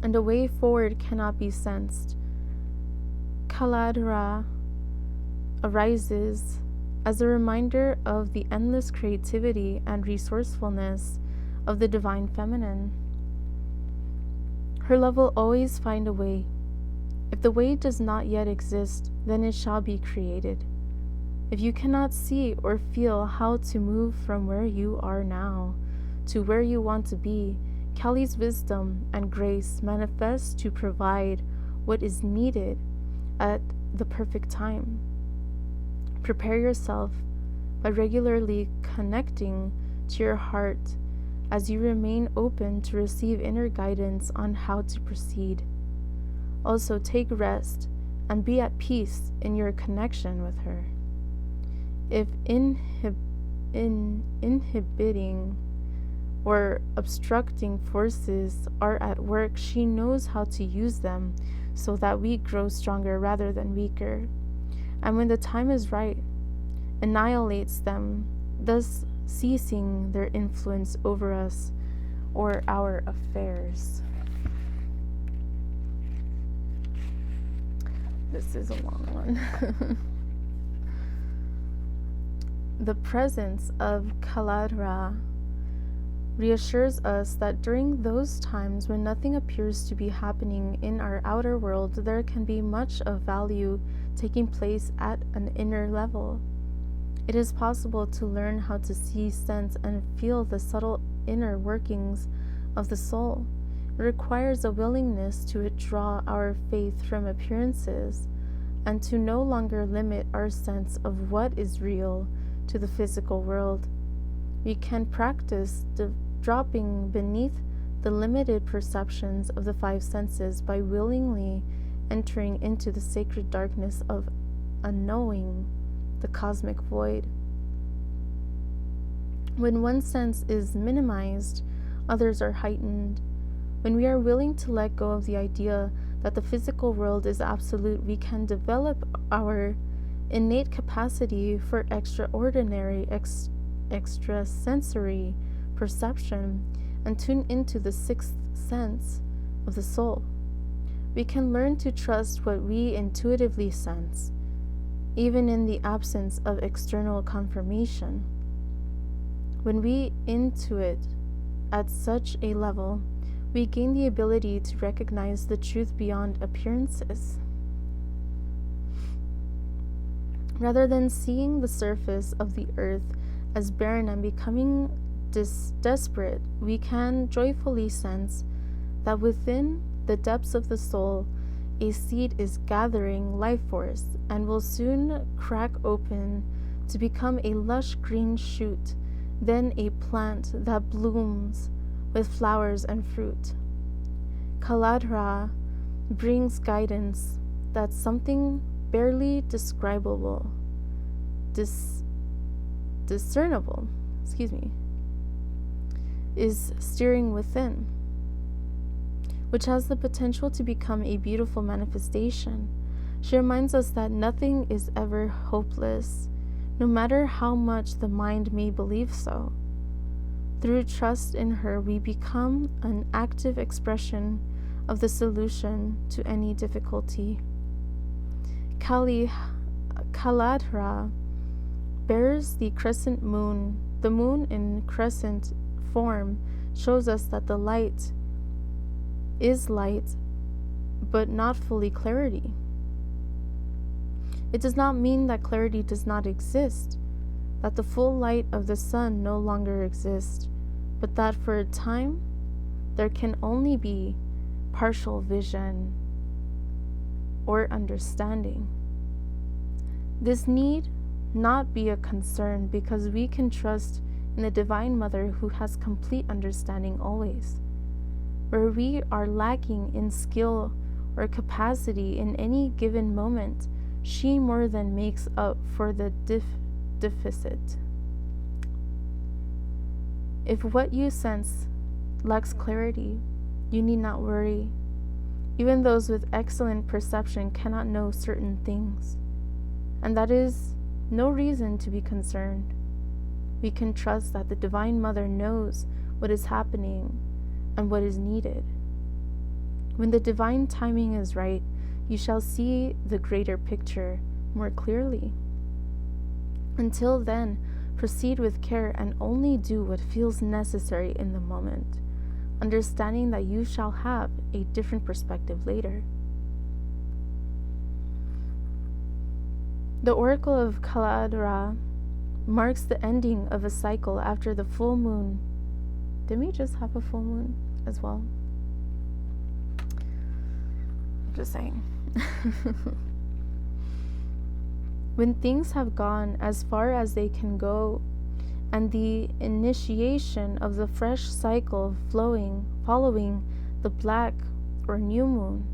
Speaker 1: and a way forward cannot be sensed, Kaladhara arises as a reminder of the endless creativity and resourcefulness of the divine feminine. Her love will always find a way. If the way does not yet exist, then it shall be created. If you cannot see or feel how to move from where you are now to where you want to be, Kali's wisdom and grace manifest to provide what is needed at the perfect time. Prepare yourself by regularly connecting to your heart as you remain open to receive inner guidance on how to proceed. Also, take rest and be at peace in your connection with her. If inhibiting or obstructing forces are at work, she knows how to use them so that we grow stronger rather than weaker. And when the time is right, annihilates them, thus ceasing their influence over us or our affairs. This is a long one. The presence of Kaladhara reassures us that during those times when nothing appears to be happening in our outer world, there can be much of value taking place at an inner level. It is possible to learn how to see, sense, and feel the subtle inner workings of the soul. It requires a willingness to withdraw our faith from appearances and to no longer limit our sense of what is real to the physical world. We can practice dropping beneath the limited perceptions of the 5 senses by willingly entering into the sacred darkness of unknowing, the cosmic void. When one sense is minimized, others are heightened. When we are willing to let go of the idea that the physical world is absolute, we can develop our innate capacity for extraordinary, extrasensory perception and tune into the 6th sense of the soul. We can learn to trust what we intuitively sense, even in the absence of external confirmation. When we intuit at such a level, we gain the ability to recognize the truth beyond appearances. Rather than seeing the surface of the earth as barren and becoming desperate, we can joyfully sense that within the depths of the soul, a seed is gathering life force and will soon crack open to become a lush green shoot, then a plant that blooms with flowers and fruit. Kaladhara brings guidance that something barely describable, discernible, is steering within, which has the potential to become a beautiful manifestation. She reminds us that nothing is ever hopeless, no matter how much the mind may believe so. Through trust in her, we become an active expression of the solution to any difficulty. Kaladhara bears the crescent moon. The moon in crescent form shows us that the light is light, but not fully clarity. It does not mean that clarity does not exist, that the full light of the sun no longer exists, but that for a time there can only be partial vision or understanding. This need not be a concern because we can trust in the Divine Mother who has complete understanding always. Where we are lacking in skill or capacity in any given moment, she more than makes up for the deficit. If what you sense lacks clarity, you need not worry. Even those with excellent perception cannot know certain things, and that is no reason to be concerned. We can trust that the Divine Mother knows what is happening and what is needed. When the divine timing is right, you shall see the greater picture more clearly. Until then, proceed with care and only do what feels necessary in the moment, understanding that you shall have a different perspective later. The Oracle of Kaladhara marks the ending of a cycle after the full moon. Didn't we just have a full moon as well? Just saying. When things have gone as far as they can go, and the initiation of the fresh cycle following the black or new moon,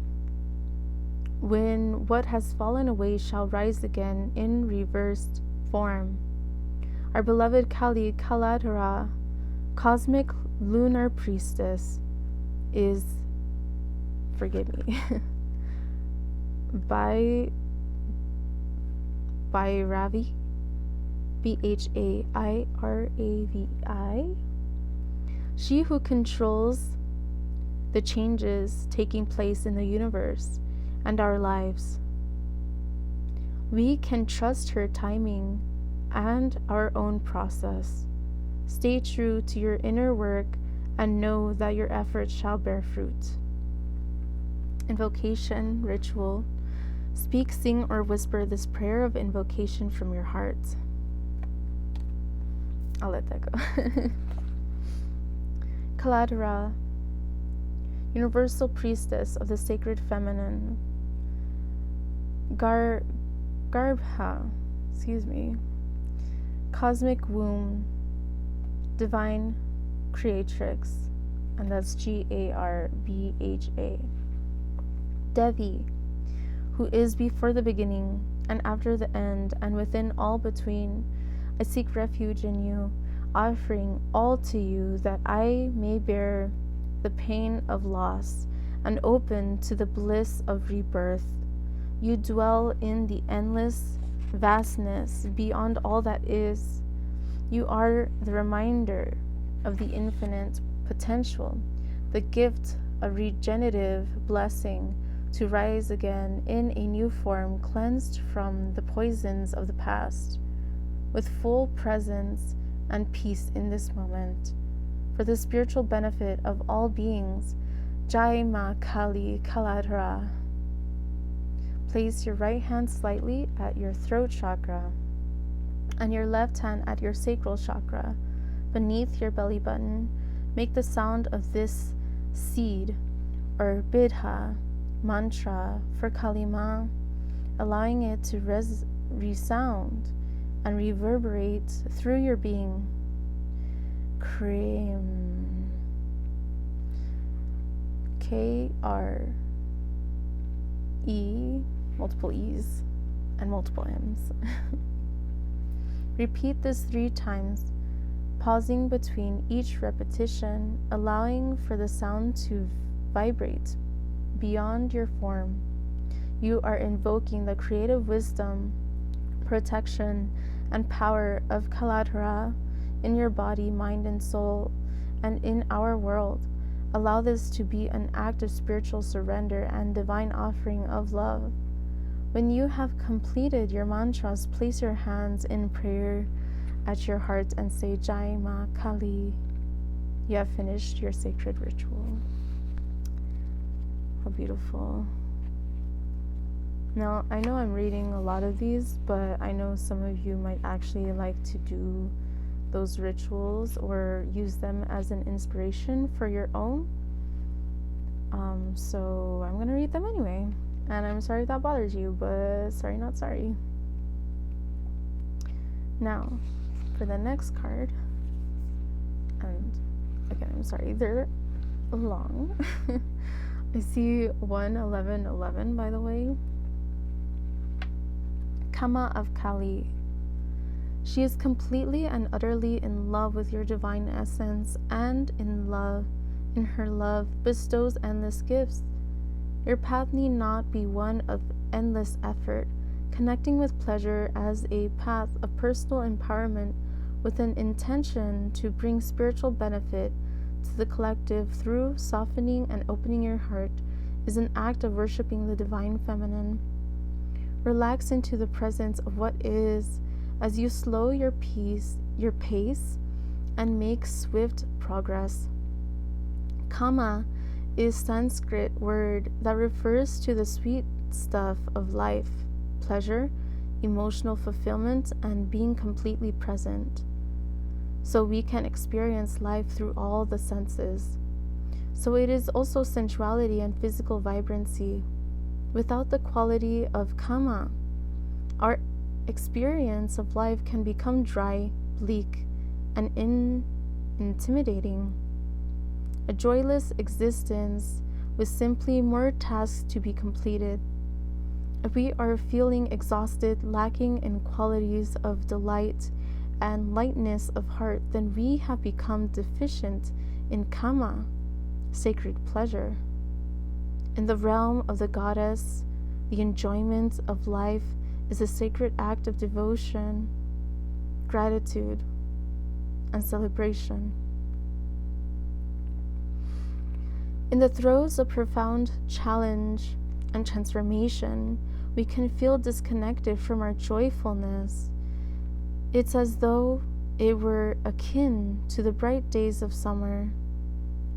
Speaker 1: when what has fallen away shall rise again in reversed form. Our beloved Kali Kaladhara, cosmic lunar priestess, is, forgive me, Bhairavi, Bhairavi, she who controls the changes taking place in the universe and our lives. We can trust her timing and our own process. Stay true to your inner work and know that your efforts shall bear fruit. Invocation, ritual. Speak, sing, or whisper this prayer of invocation from your heart. I'll let that go. Kaladhara, universal priestess of the sacred feminine. Garbha, cosmic womb, divine creatrix, and that's Garbha. Devi, who is before the beginning and after the end and within all between, I seek refuge in you, offering all to you that I may bear the pain of loss and open to the bliss of rebirth. You dwell in the endless vastness beyond all that is. You are the reminder of the infinite potential, the gift of regenerative blessing to rise again in a new form, cleansed from the poisons of the past, with full presence and peace in this moment. For the spiritual benefit of all beings, Jai Ma Kali Kaladhara. Place your right hand slightly at your throat chakra and your left hand at your sacral chakra, beneath your belly button. Make the sound of this seed or bidha mantra for Kali Ma, allowing it to resound and reverberate through your being. Krim. K-R-E, multiple E's and multiple M's. Repeat this 3 times, pausing between each repetition, allowing for the sound to vibrate beyond your form. You are invoking the creative wisdom, protection, and power of Kalatara in your body, mind, and soul, and in our world. Allow this to be an act of spiritual surrender and divine offering of love. When you have completed your mantras, place your hands in prayer at your heart and say, Jai Ma Kali. You have finished your sacred ritual. How beautiful. Now, I know I'm reading a lot of these, but I know some of you might actually like to do those rituals or use them as an inspiration for your own. So I'm going to read them anyway. And I'm sorry if that bothers you, but sorry, not sorry. Now, for the next card, and again, I'm sorry, they're long. I see 11111, by the way. Kama of Kali. She is completely and utterly in love with your divine essence, and in her love, bestows endless gifts. Your path need not be one of endless effort, connecting with pleasure as a path of personal empowerment with an intention to bring spiritual benefit to the collective through softening and opening your heart is an act of worshiping the divine feminine. Relax into the presence of what is as you slow your pace, and make swift progress. Kama is Sanskrit word that refers to the sweet stuff of life, pleasure, emotional fulfillment, and being completely present. So we can experience life through all the senses. So it is also sensuality and physical vibrancy. Without the quality of Kama, our experience of life can become dry, bleak, and intimidating. A joyless existence with simply more tasks to be completed. If we are feeling exhausted, lacking in qualities of delight and lightness of heart, then we have become deficient in Kama, sacred pleasure. In the realm of the goddess, the enjoyment of life is a sacred act of devotion, gratitude, and celebration. In the throes of profound challenge and transformation, we can feel disconnected from our joyfulness. It's as though it were akin to the bright days of summer,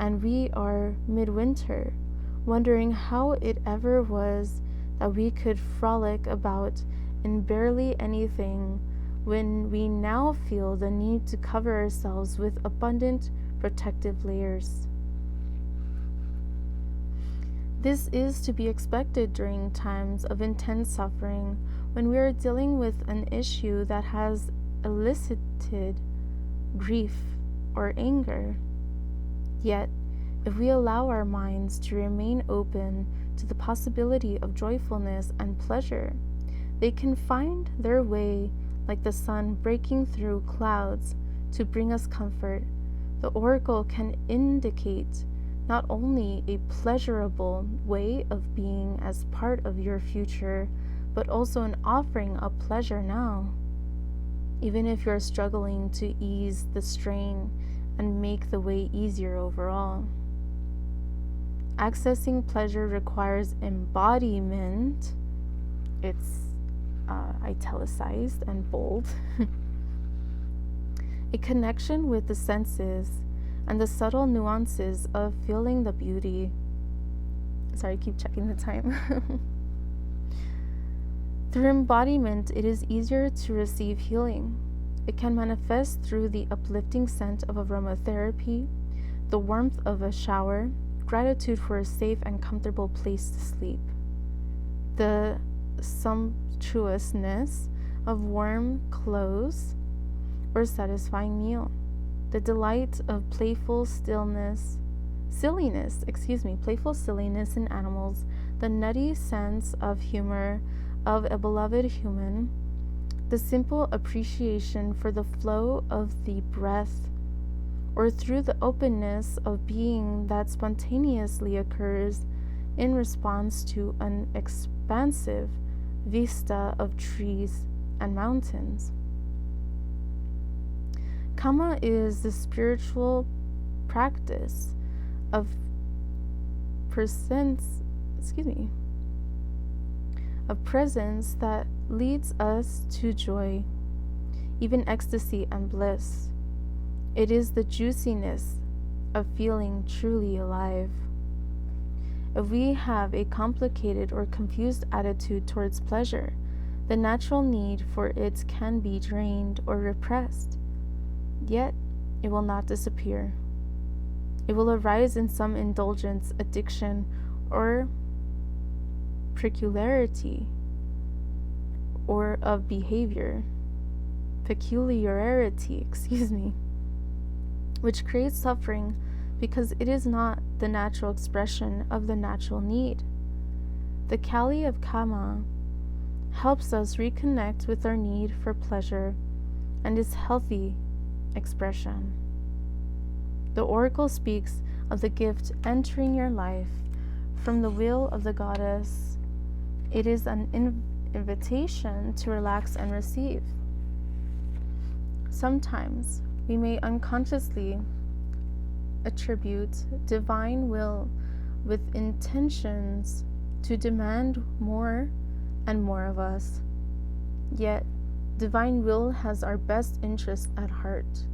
Speaker 1: and we are midwinter, wondering how it ever was that we could frolic about in barely anything when we now feel the need to cover ourselves with abundant protective layers. This is to be expected during times of intense suffering when we are dealing with an issue that has elicited grief or anger. Yet, if we allow our minds to remain open to the possibility of joyfulness and pleasure, they can find their way like the sun breaking through clouds to bring us comfort. The oracle can indicate not only a pleasurable way of being as part of your future, but also an offering of pleasure now. Even if you're struggling to ease the strain and make the way easier overall. Accessing pleasure requires embodiment. It's italicized and bold. A connection with the senses and the subtle nuances of feeling the beauty. Sorry, keep checking the time. Through embodiment, it is easier to receive healing. It can manifest through the uplifting scent of aromatherapy, the warmth of a shower, gratitude for a safe and comfortable place to sleep, the sumptuousness of warm clothes or satisfying meal, the delight of playful silliness in animals, the nutty sense of humor of a beloved human, the simple appreciation for the flow of the breath, or through the openness of being that spontaneously occurs in response to expansive vista of trees and mountains. Kama is the spiritual practice of presence that leads us to joy, even ecstasy and bliss. It is the juiciness of feeling truly alive. If we have a complicated or confused attitude towards pleasure, the natural need for it can be drained or repressed. Yet, it will not disappear. It will arise in some indulgence, addiction, or peculiarity or of behavior, which creates suffering because it is not the natural expression of the natural need. The Kali of Kama helps us reconnect with our need for pleasure and its healthy expression. The oracle speaks of the gift entering your life from the will of the goddess. It is an invitation to relax and receive. Sometimes we may unconsciously attribute divine will with intentions to demand more and more of us. Yet, divine will has our best interest at heart.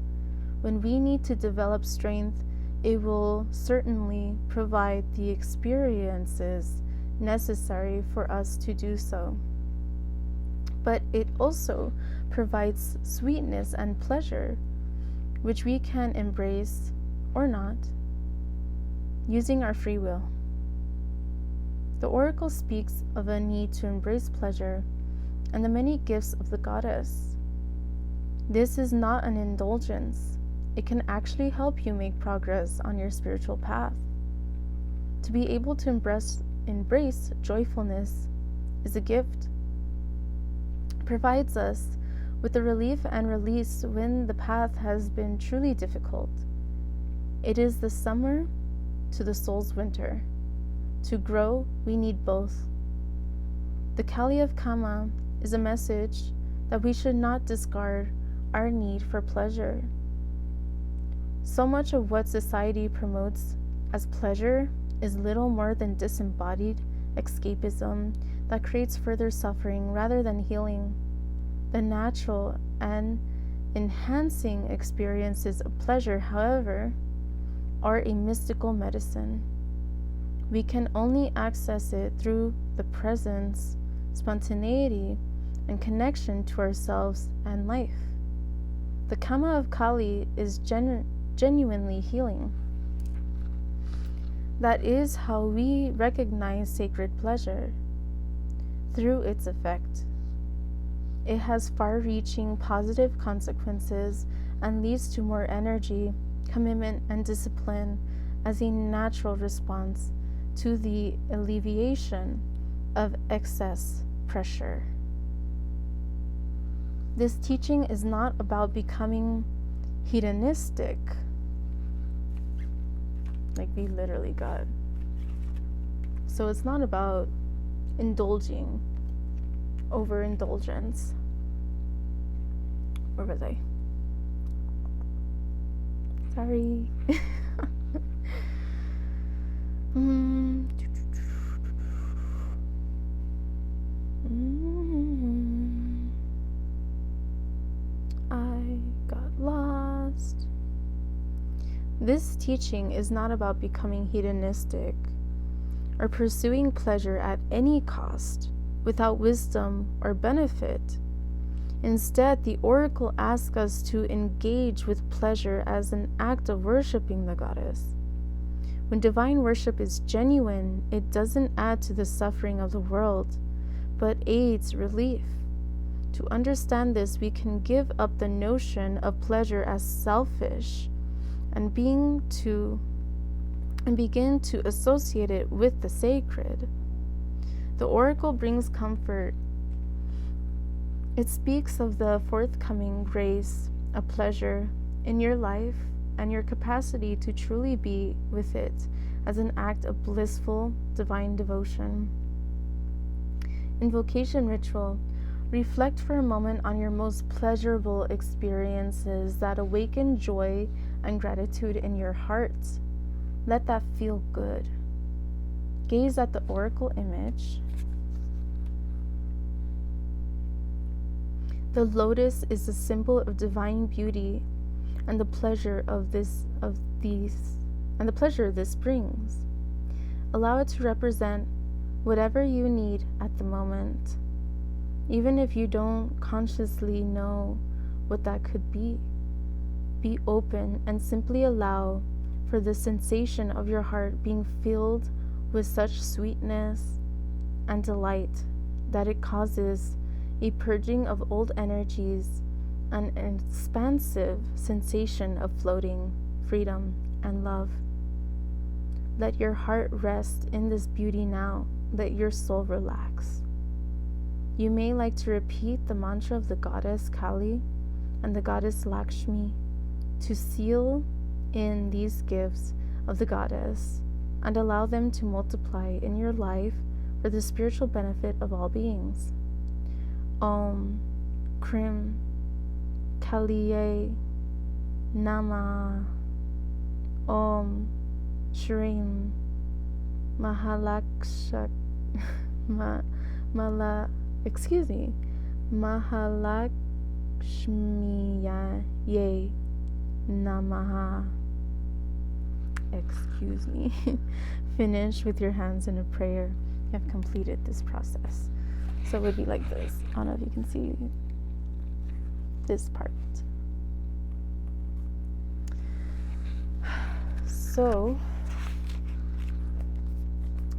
Speaker 1: When we need to develop strength, it will certainly provide the experiences necessary for us to do so. But it also provides sweetness and pleasure, which we can embrace or not, using our free will. The oracle speaks of a need to embrace pleasure and the many gifts of the goddess. This is not an indulgence. It can actually help you make progress on your spiritual path. To be able to embrace joyfulness is a gift. It provides us with the relief and release when the path has been truly difficult. It is the summer to the soul's winter. To grow, we need both. The Kali of Kama is a message that we should not discard our need for pleasure. So much of what society promotes as pleasure is little more than disembodied escapism that creates further suffering rather than healing. The natural and enhancing experiences of pleasure, however, are a mystical medicine. We can only access it through the presence, spontaneity, and connection to ourselves and life. The Kama of Kali is genuinely healing. That is how we recognize sacred pleasure, through its effect. It has far-reaching positive consequences and leads to more energy, commitment, and discipline as a natural response to the alleviation of excess pressure. This teaching is not about becoming hedonistic, like we literally got. So it's not about indulging, overindulgence. Where was I? Sorry. I got lost. This teaching is not about becoming hedonistic or pursuing pleasure at any cost without wisdom or benefit. Instead, the oracle asks us to engage with pleasure as an act of worshiping the goddess. When divine worship is genuine, it doesn't add to the suffering of the world, but aids relief. To understand this, we can give up the notion of pleasure as selfish and begin to associate it with the sacred. The oracle brings comfort. It speaks of the forthcoming grace of pleasure in your life and your capacity to truly be with it as an act of blissful divine devotion. Invocation ritual. Reflect for a moment on your most pleasurable experiences that awaken joy and gratitude in your heart. Let that feel good. Gaze at the oracle image. The lotus is a symbol of divine beauty and the pleasure this brings. Allow it to represent whatever you need at the moment, even if you don't consciously know what that could be. Be open and simply allow for the sensation of your heart being filled with such sweetness and delight that it causes a purging of old energies and an expansive sensation of floating, freedom, and love. Let your heart rest in this beauty now. Let your soul relax. You may like to repeat the mantra of the goddess Kali and the goddess Lakshmi to seal in these gifts of the goddess and allow them to multiply in your life for the spiritual benefit of all beings. Om Krim Kaliye Nama. Om Shrim Mahalakshmiyaye Namaha. Excuse me. Finish with your hands in a prayer. You have completed this process. So it would be like this. I don't know if you can see this part. So,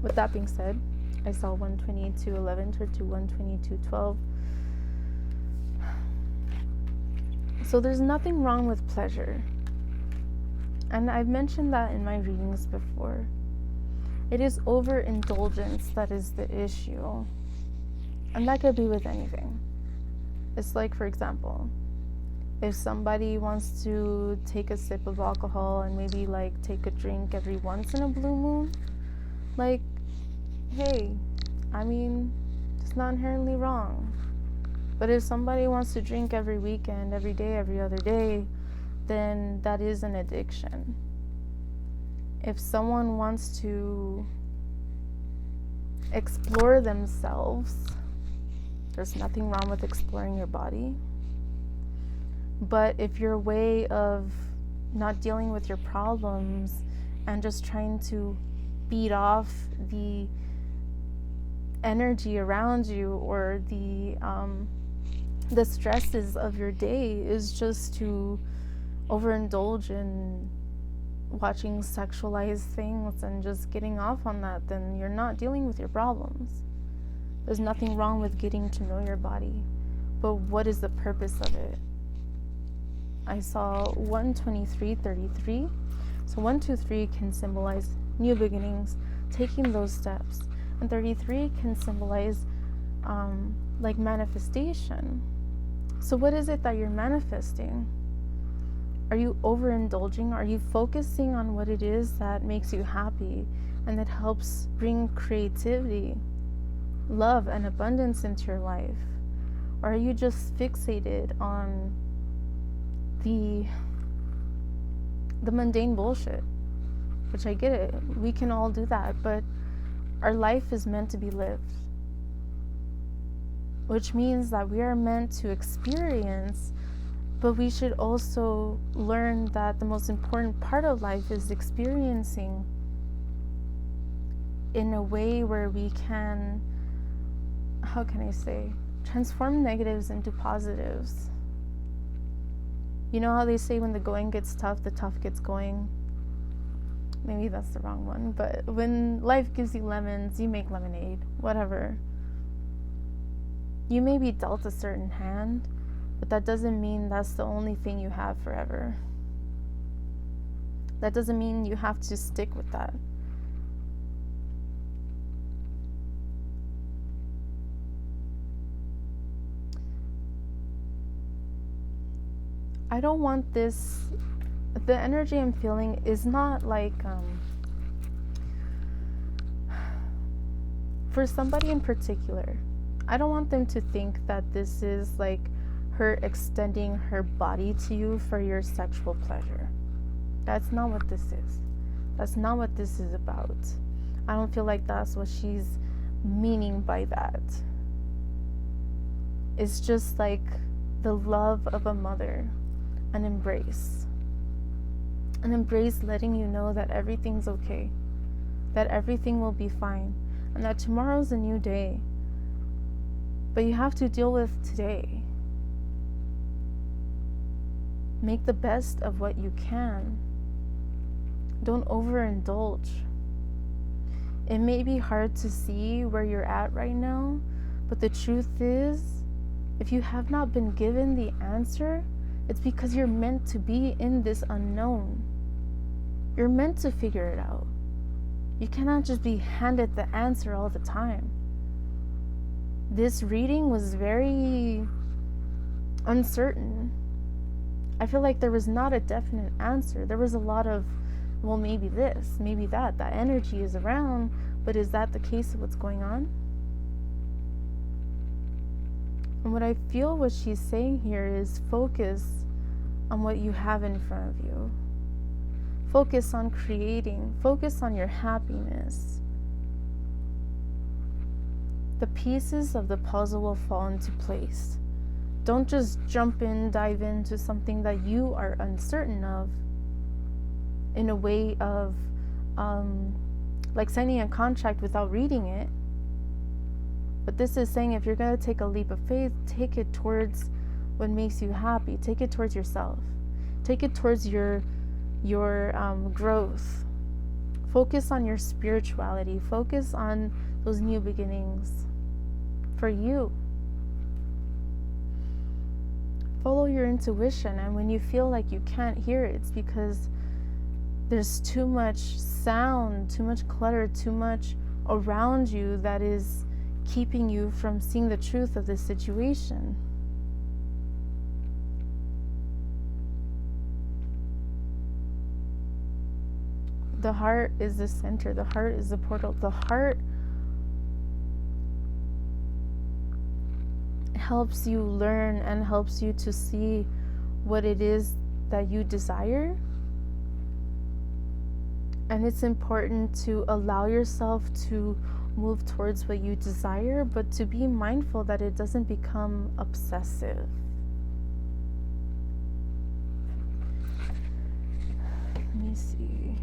Speaker 1: with that being said, I saw 122:11 turn to 122:12. So there's nothing wrong with pleasure. And I've mentioned that in my readings before. It is overindulgence that is the issue. And that could be with anything. It's like, for example, if somebody wants to take a sip of alcohol and maybe like take a drink every once in a blue moon, like, hey, I mean, it's not inherently wrong. But if somebody wants to drink every weekend, every day, every other day, then that is an addiction. If someone wants to explore themselves, there's nothing wrong with exploring your body. But if your way of not dealing with your problems and just trying to beat off the energy around you or the stresses of your day is just to overindulge in watching sexualized things and just getting off on that, then you're not dealing with your problems. There's nothing wrong with getting to know your body, but what is the purpose of it? I saw 123:33. So 123 can symbolize new beginnings, taking those steps, and 33 can symbolize like manifestation. So what is it that you're manifesting? Are you overindulging? Are you focusing on what it is that makes you happy and that helps bring creativity, love, and abundance into your life? Or are you just fixated on the mundane bullshit? Which I get it. We can all do that, but our life is meant to be lived. Which means that we are meant to experience, but we should also learn that the most important part of life is experiencing in a way where we can, how can I say, transform negatives into positives. You know how they say when the going gets tough, the tough gets going? Maybe that's the wrong one, but when life gives you lemons, you make lemonade, whatever. You may be dealt a certain hand, but that doesn't mean that's the only thing you have forever. That doesn't mean you have to stick with that. I don't want this, the energy I'm feeling is not like, for somebody in particular, I don't want them to think that this is like her extending her body to you for your sexual pleasure. That's not what this is. That's not what this is about. I don't feel like that's what she's meaning by that. It's just like the love of a mother, an embrace. An embrace letting you know that everything's okay, that everything will be fine, and that tomorrow's a new day. But you have to deal with today. Make the best of what you can. Don't overindulge. It may be hard to see where you're at right now, but the truth is, if you have not been given the answer, it's because you're meant to be in this unknown. You're meant to figure it out. You cannot just be handed the answer all the time. This reading was very uncertain. I feel like there was not a definite answer. There was a lot of, well, maybe this, maybe that. That energy is around, but is that the case of what's going on? And what I feel what she's saying here is focus on what you have in front of you. Focus on creating. Focus on your happiness. The pieces of the puzzle will fall into place. Don't just jump in, dive into something that you are uncertain of in a way of like signing a contract without reading it. But this is saying if you're going to take a leap of faith, take it towards what makes you happy. Take it towards yourself. Take it towards your growth. Focus on your spirituality. Focus on those new beginnings for you. Follow your intuition, and when you feel like you can't hear it, it's because there's too much sound, too much clutter, too much around you that is keeping you from seeing the truth of this situation. The heart is the center. The heart is the portal. The heart helps you learn and helps you to see what it is that you desire. And it's important to allow yourself to move towards what you desire, but to be mindful that it doesn't become obsessive. Let me see.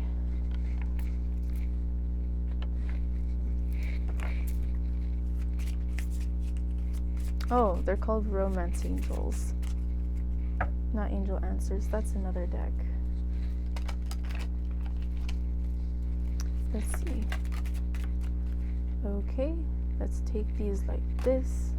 Speaker 1: Oh, they're called romance angels. Not angel answers. That's another deck. Let's see. Okay, let's take these like this.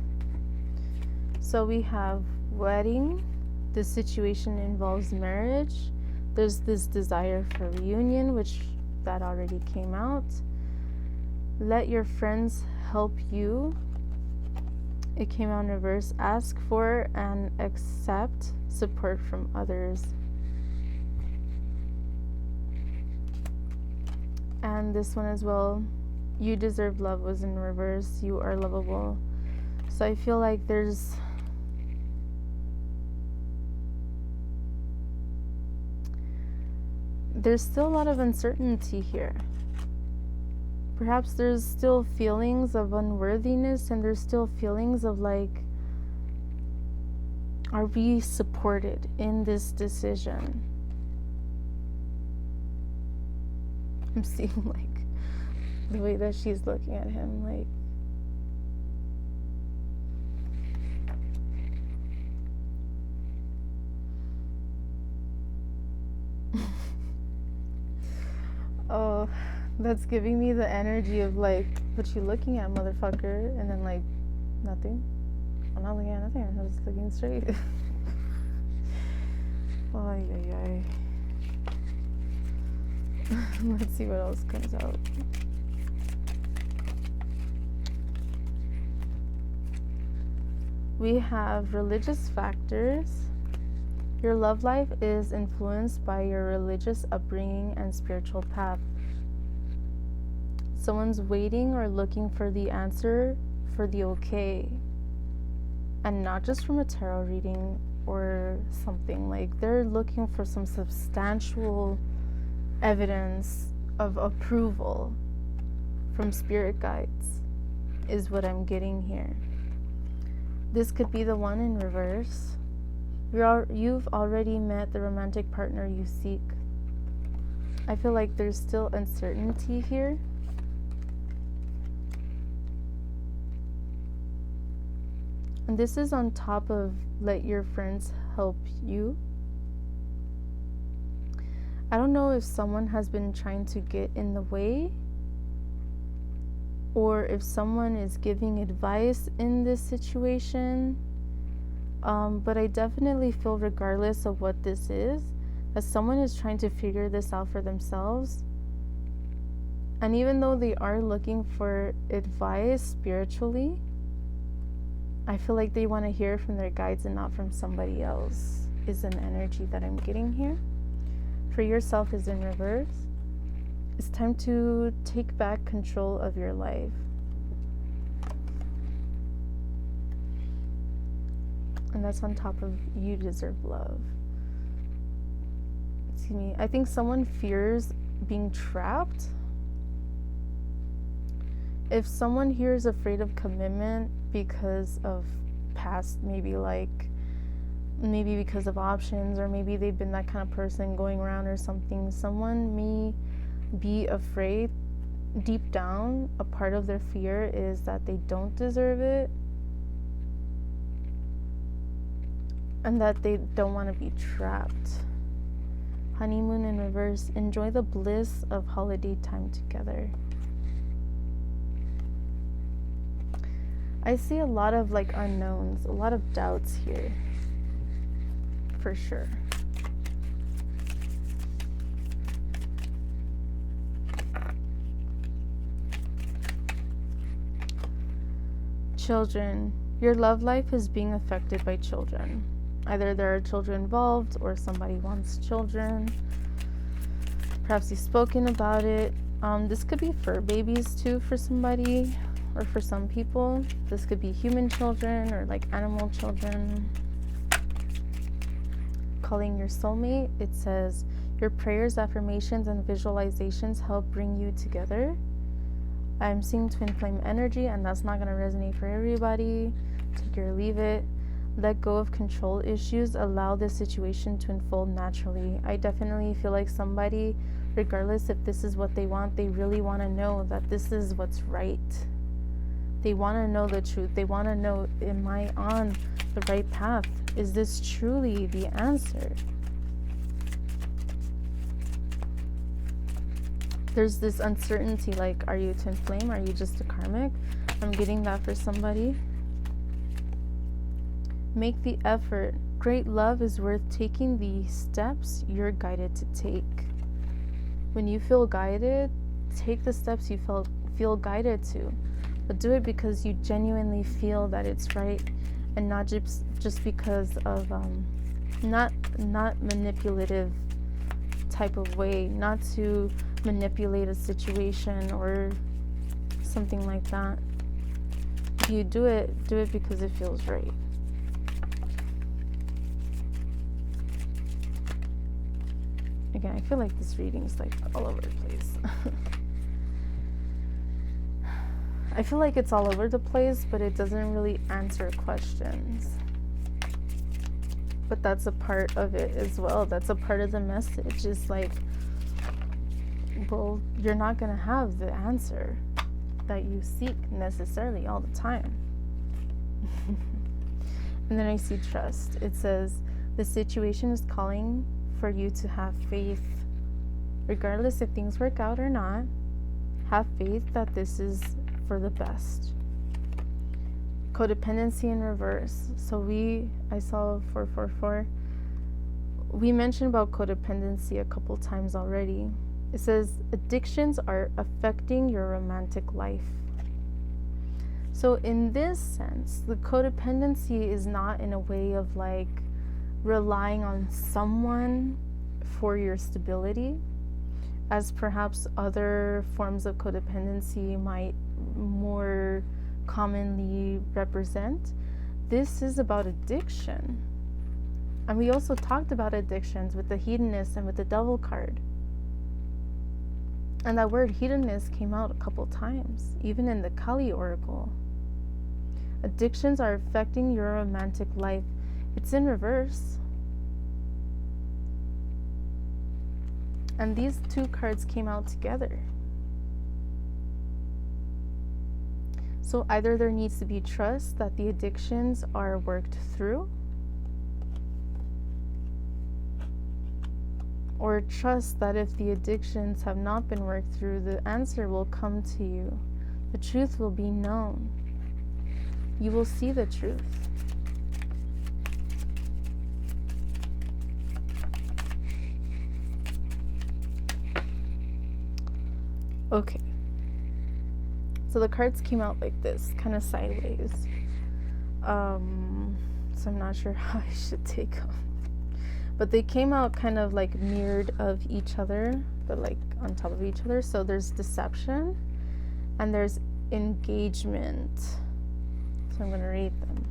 Speaker 1: So we have wedding. This situation involves marriage. There's this desire for reunion, which that already came out. Let your friends help you. It came out in reverse. Ask for and accept support from others. And this one as well. You deserve love was in reverse. You are lovable. So I feel like there's still a lot of uncertainty here. Perhaps there's still feelings of unworthiness, and there's still feelings of like, are we supported in this decision? I'm seeing like the way that she's looking at him, like, oh, that's giving me the energy of like, what you looking at, motherfucker? And then like, nothing. I'm not looking at nothing. I'm just looking straight. Ay, ay, ay. Let's see what else comes out. We have religious factors. Your love life is influenced by your religious upbringing and spiritual path. Someone's waiting or looking for the answer for the okay, and not just from a tarot reading or something. Like, they're looking for some substantial evidence of approval from spirit guides, is what I'm getting here. This could be the one in reverse. You've already met the romantic partner you seek. I feel like there's still uncertainty here. And this is on top of let your friends help you. I don't know if someone has been trying to get in the way, or if someone is giving advice in this situation. But I definitely feel, regardless of what this is, that someone is trying to figure this out for themselves. And even though they are looking for advice spiritually, I feel like they want to hear from their guides and not from somebody else, is an energy that I'm getting here. For yourself is in reverse. It's time to take back control of your life. And that's on top of you deserve love. Excuse me. I think someone fears being trapped. If someone here is afraid of commitment because of past, maybe because of options, or maybe they've been that kind of person going around or something, someone may be afraid. Deep down, a part of their fear is that they don't deserve it, and that they don't want to be trapped. Honeymoon in reverse. Enjoy the bliss of holiday time together. I see a lot of unknowns, a lot of doubts here, for sure. Children. Your love life is being affected by children. Either there are children involved, or somebody wants children. Perhaps you've spoken about it. This could be fur babies too for somebody, or for some people. This could be human children or animal children. Calling your soulmate. It says, your prayers, affirmations, and visualizations help bring you together. I'm seeing twin flame energy, and that's not going to resonate for everybody. Take it or leave it. Let go of control issues. Allow this situation to unfold naturally. I definitely feel like somebody, regardless if this is what they want, they really want to know that this is what's right. They want to know the truth. They want to know, am I on the right path? Is this truly the answer? There's this uncertainty, are you a twin flame? Are you just a karmic? I'm getting that for somebody. Make the effort. Great love is worth taking the steps you're guided to take. When you feel guided, take the steps you feel guided to. But do it because you genuinely feel that it's right, and not just because of not manipulative type of way, not to manipulate a situation or something like that. If you do it because it feels right. Again, I feel like this reading is all over the place. I feel like it's all over the place, but it doesn't really answer questions. But that's a part of it as well. That's a part of the message. It's well, you're not going to have the answer that you seek necessarily all the time. And then I see trust. It says, the situation is calling for you to have faith. Regardless if things work out or not, have faith that this is for the best. Codependency in reverse. So I saw 444. We mentioned about codependency a couple times already. It says addictions are affecting your romantic life. So in this sense, the codependency is not in a way of relying on someone for your stability, as perhaps other forms of codependency might more commonly represent, this is about addiction. And we also talked about addictions with the hedonist and with the devil card. And that word hedonist came out a couple times, even in the Kali oracle. Addictions are affecting your romantic life. It's in reverse. And these two cards came out together. So either there needs to be trust that the addictions are worked through, or trust that if the addictions have not been worked through, the answer will come to you. The truth will be known. You will see the truth. Okay. So the cards came out like this, kind of sideways. So I'm not sure how I should take them. But they came out kind of like mirrored of each other, but like on top of each other. So there's deception and there's engagement. So I'm going to read them.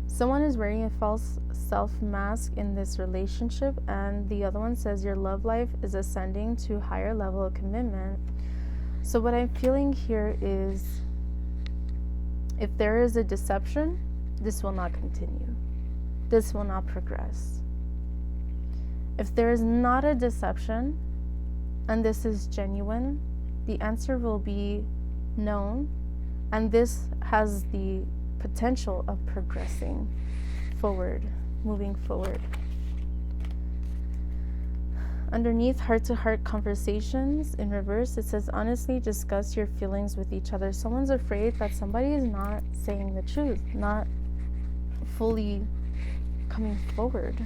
Speaker 1: Someone is wearing a false self mask in this relationship, and the other one says your love life is ascending to a higher level of commitment. So what I'm feeling here is, if there is a deception, this will not continue. This will not progress. If there is not a deception, and this is genuine, the answer will be known, and this has the potential of progressing forward, moving forward. Underneath heart-to-heart conversations, in reverse, it says, honestly discuss your feelings with each other. Someone's afraid that somebody is not saying the truth, not fully coming forward.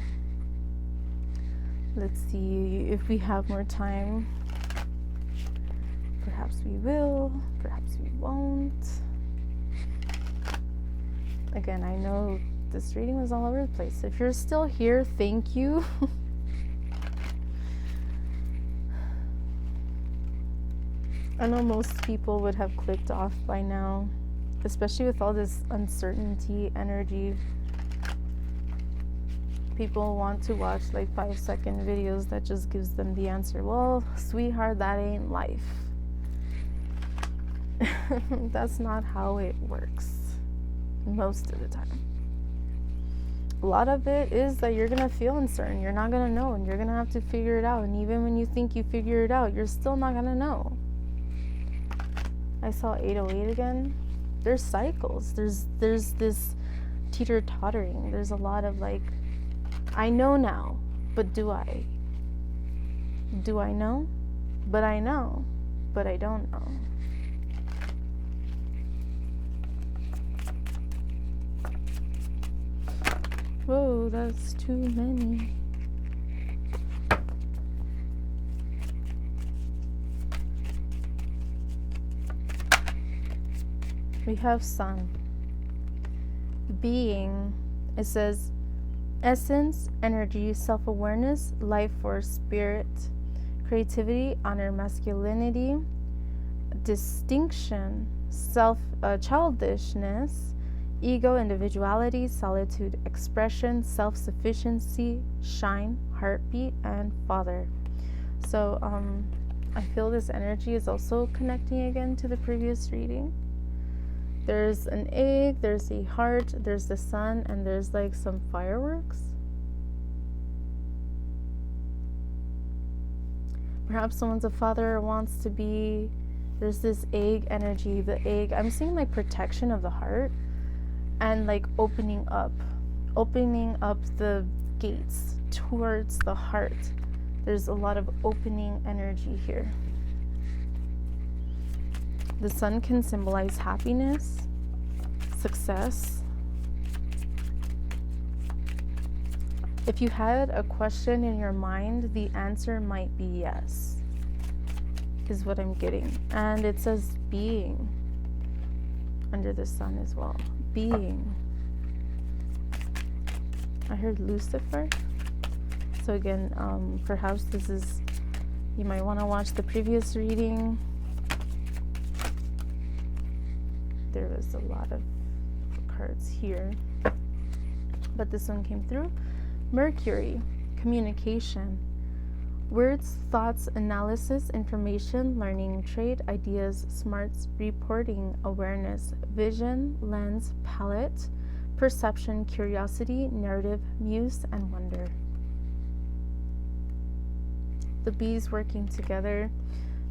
Speaker 1: Let's see if we have more time. Perhaps we will, perhaps we won't. Again, I know this reading was all over the place. If you're still here, thank you. I know most people would have clicked off by now, especially with all this uncertainty energy. People want to watch like 5-second videos that just gives them the answer. Well, sweetheart, that ain't life. That's not how it works most of the time. A lot of it is that you're gonna feel uncertain. You're not gonna know, and you're gonna have to figure it out. And even when you think you figure it out, you're still not gonna know. I saw 808 again. There's cycles. There's this teeter-tottering. There's a lot of like, I know now, but do I? Do I know? But I know, but I don't know. Whoa, that's too many. We have sun. Being, it says essence, energy, self-awareness, life force, spirit, creativity, honor, masculinity, distinction, childishness, ego, individuality, solitude, expression, self-sufficiency, shine, heartbeat, and father. So I feel this energy is also connecting again to the previous reading. There's an egg, there's a heart, there's the sun, and there's like some fireworks. Perhaps someone's a father, wants to be, there's this egg energy. The egg, I'm seeing like protection of the heart and like opening up the gates towards the heart. There's a lot of opening energy here. The sun can symbolize happiness, success. If you had a question in your mind, the answer might be yes, is what I'm getting. And it says being under the sun as well. Being. I heard Lucifer. So again, perhaps this is, you might want to watch the previous reading. there was a lot of cards here, but this one came through. Mercury, communication. Words, thoughts, analysis, information, learning, trade, ideas, smarts, reporting, awareness, vision, lens, palette, perception, curiosity, narrative, muse, and wonder. The bees working together.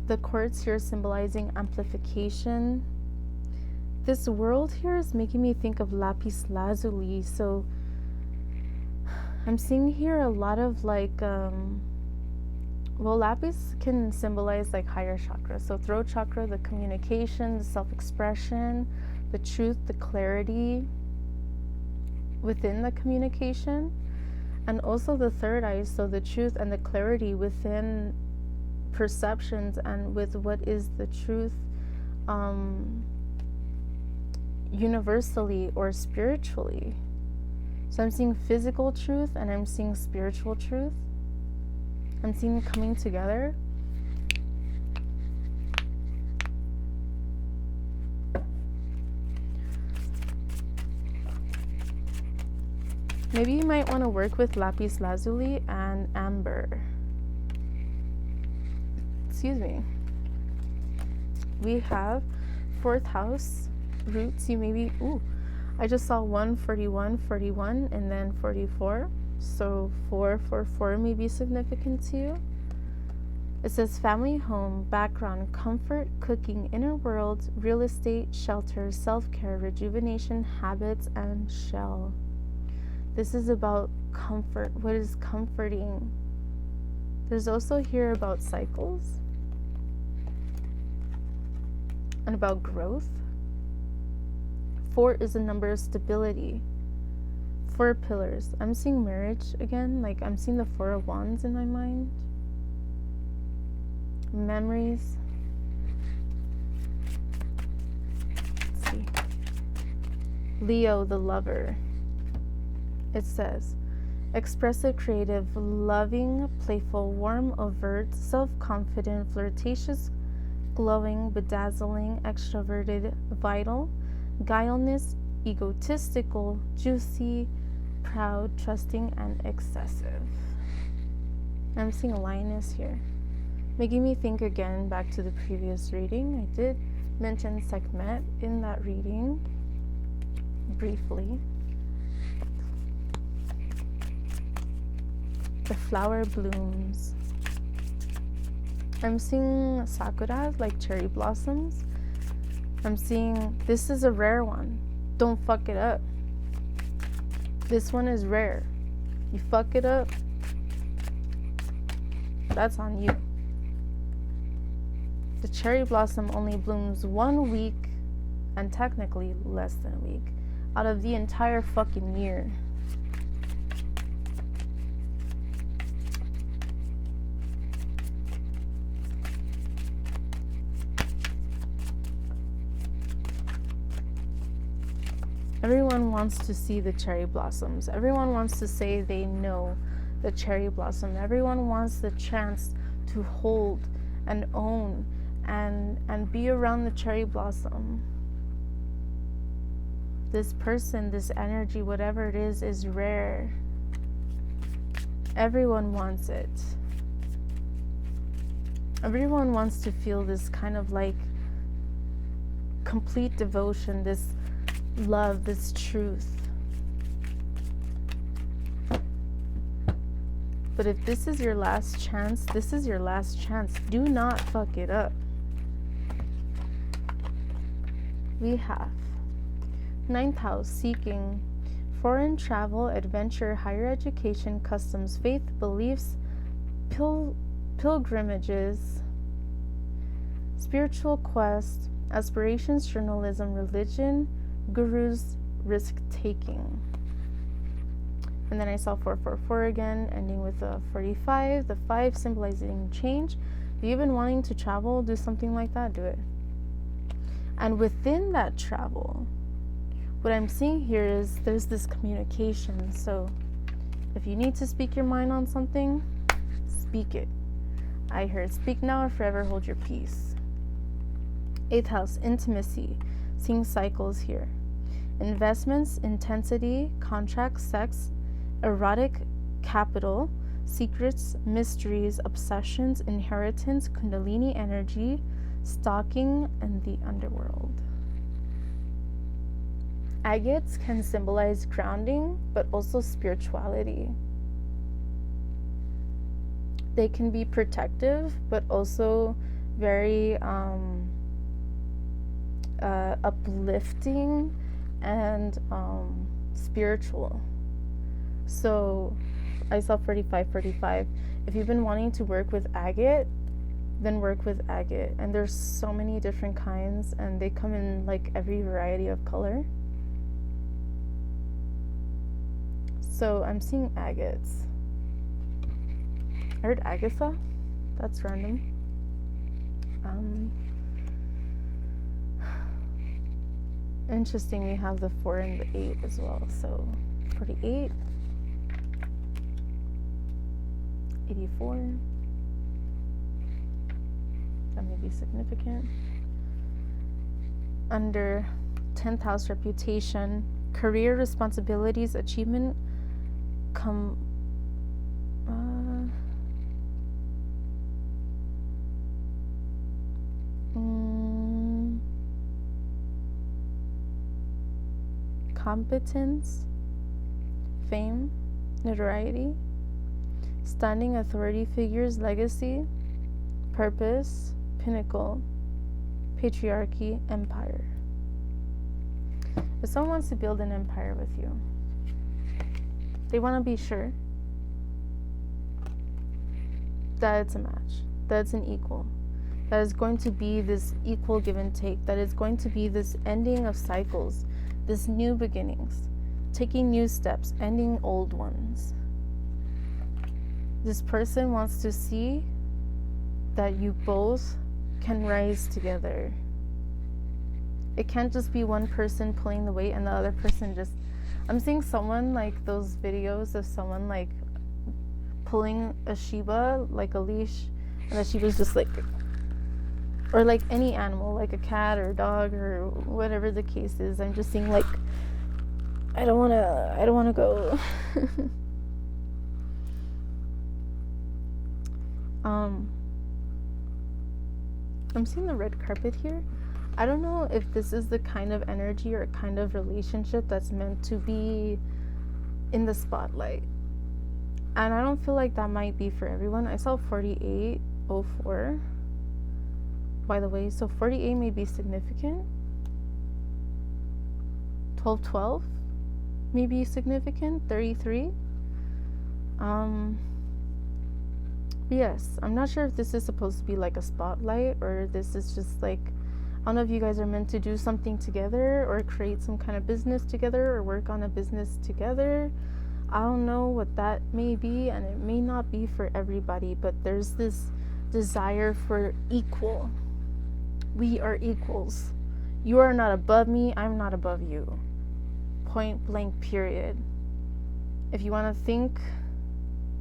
Speaker 1: The quartz here symbolizing amplification. This world here is making me think of lapis lazuli. So I'm seeing here a lot of like, well, lapis can symbolize like higher chakra. So throat chakra, the communication, the self-expression, the truth, the clarity within the communication, and also the third eye, so the truth and the clarity within perceptions and with what is the truth universally or spiritually. So I'm seeing physical truth and I'm seeing spiritual truth. I'm seeing coming together. Maybe you might want to work with lapis lazuli and amber. Excuse me. We have 4th house roots. You maybe, I just saw 141, 41, and then 44. So 444 may be significant to you. It says family, home, background, comfort, cooking, inner world, real estate, shelter, self-care, rejuvenation, habits, and shell. This is about comfort. What is comforting? There's also here about cycles and about growth. 4 is a number of stability. 4 pillars. I'm seeing marriage again. Like I'm seeing the 4 of Wands in my mind. Memories. Let's see. Leo, the lover. It says, expressive, creative, loving, playful, warm, overt, self-confident, flirtatious, glowing, bedazzling, extroverted, vital, guileless, egotistical, juicy, proud, trusting, and excessive. I'm seeing a lioness here, making me think again back to the previous reading. I did mention Sekhmet in that reading briefly. The flower blooms. I'm seeing sakuras, like cherry blossoms. I'm seeing, this is a rare one. Don't fuck it up. This one is rare. You fuck it up, that's on you. The cherry blossom only blooms 1 week, and technically less than a week, out of the entire fucking year. Everyone wants to see the cherry blossoms. Everyone wants to say they know the cherry blossom. Everyone wants the chance to hold and own and be around the cherry blossom. This person, this energy, whatever it is rare. Everyone wants it. Everyone wants to feel this kind of like complete devotion, this love, this truth. But if this is your last chance, this is your last chance. Do not fuck it up. We have 9th house, seeking, foreign travel, adventure, higher education, customs, faith, beliefs, pilgrimages, spiritual quest, aspirations, journalism, religion, gurus, risk-taking. And then I saw 444 again, ending with a 45. The 5 symbolizing change. If you've been wanting to travel, do something like that, do it. And within that travel, what I'm seeing here is there's this communication. So if you need to speak your mind on something, speak it. I heard speak now or forever hold your peace. 8th house, intimacy, seeing cycles here. Investments, intensity, contracts, sex, erotic capital, secrets, mysteries, obsessions, inheritance, kundalini energy, stalking, and the underworld. Agates can symbolize grounding, but also spirituality. They can be protective, but also very uplifting and spiritual. So I saw 45. If you've been wanting to work with agate, then work with agate. And there's so many different kinds, and they come in like every variety of color. So I'm seeing agates. I heard Agatha. That's random. Interesting, we have the 4 and the 8 as well. So 48, 84. That may be significant. Under 10th house, reputation, career, responsibilities, achievement, competence, fame, notoriety, standing, authority figures, legacy, purpose, pinnacle, patriarchy, empire. If someone wants to build an empire with you, they want to be sure that it's a match, that it's an equal, that is going to be this equal give and take, that is going to be this ending of cycles, this new beginnings, taking new steps, ending old ones. This person wants to see that you both can rise together. It can't just be one person pulling the weight and the other person just... I'm seeing someone like those videos of someone like pulling a Shiba, like a leash, and the Shiba's just like... Or like any animal, like a cat or a dog or whatever the case is. I'm just seeing like... I don't wanna go. I'm seeing the red carpet here. I don't know if this is the kind of energy or kind of relationship that's meant to be in the spotlight. And I don't feel like that might be for everyone. I saw 4804. By the way, so 48 may be significant. 1212 may be significant. 33. Yes, I'm not sure if this is supposed to be like a spotlight or this is just like, I don't know if you guys are meant to do something together or create some kind of business together or work on a business together. I don't know what that may be, and it may not be for everybody, but there's this desire for equal. We are equals. You are not above me, I'm not above you. Point blank, period. If you want to think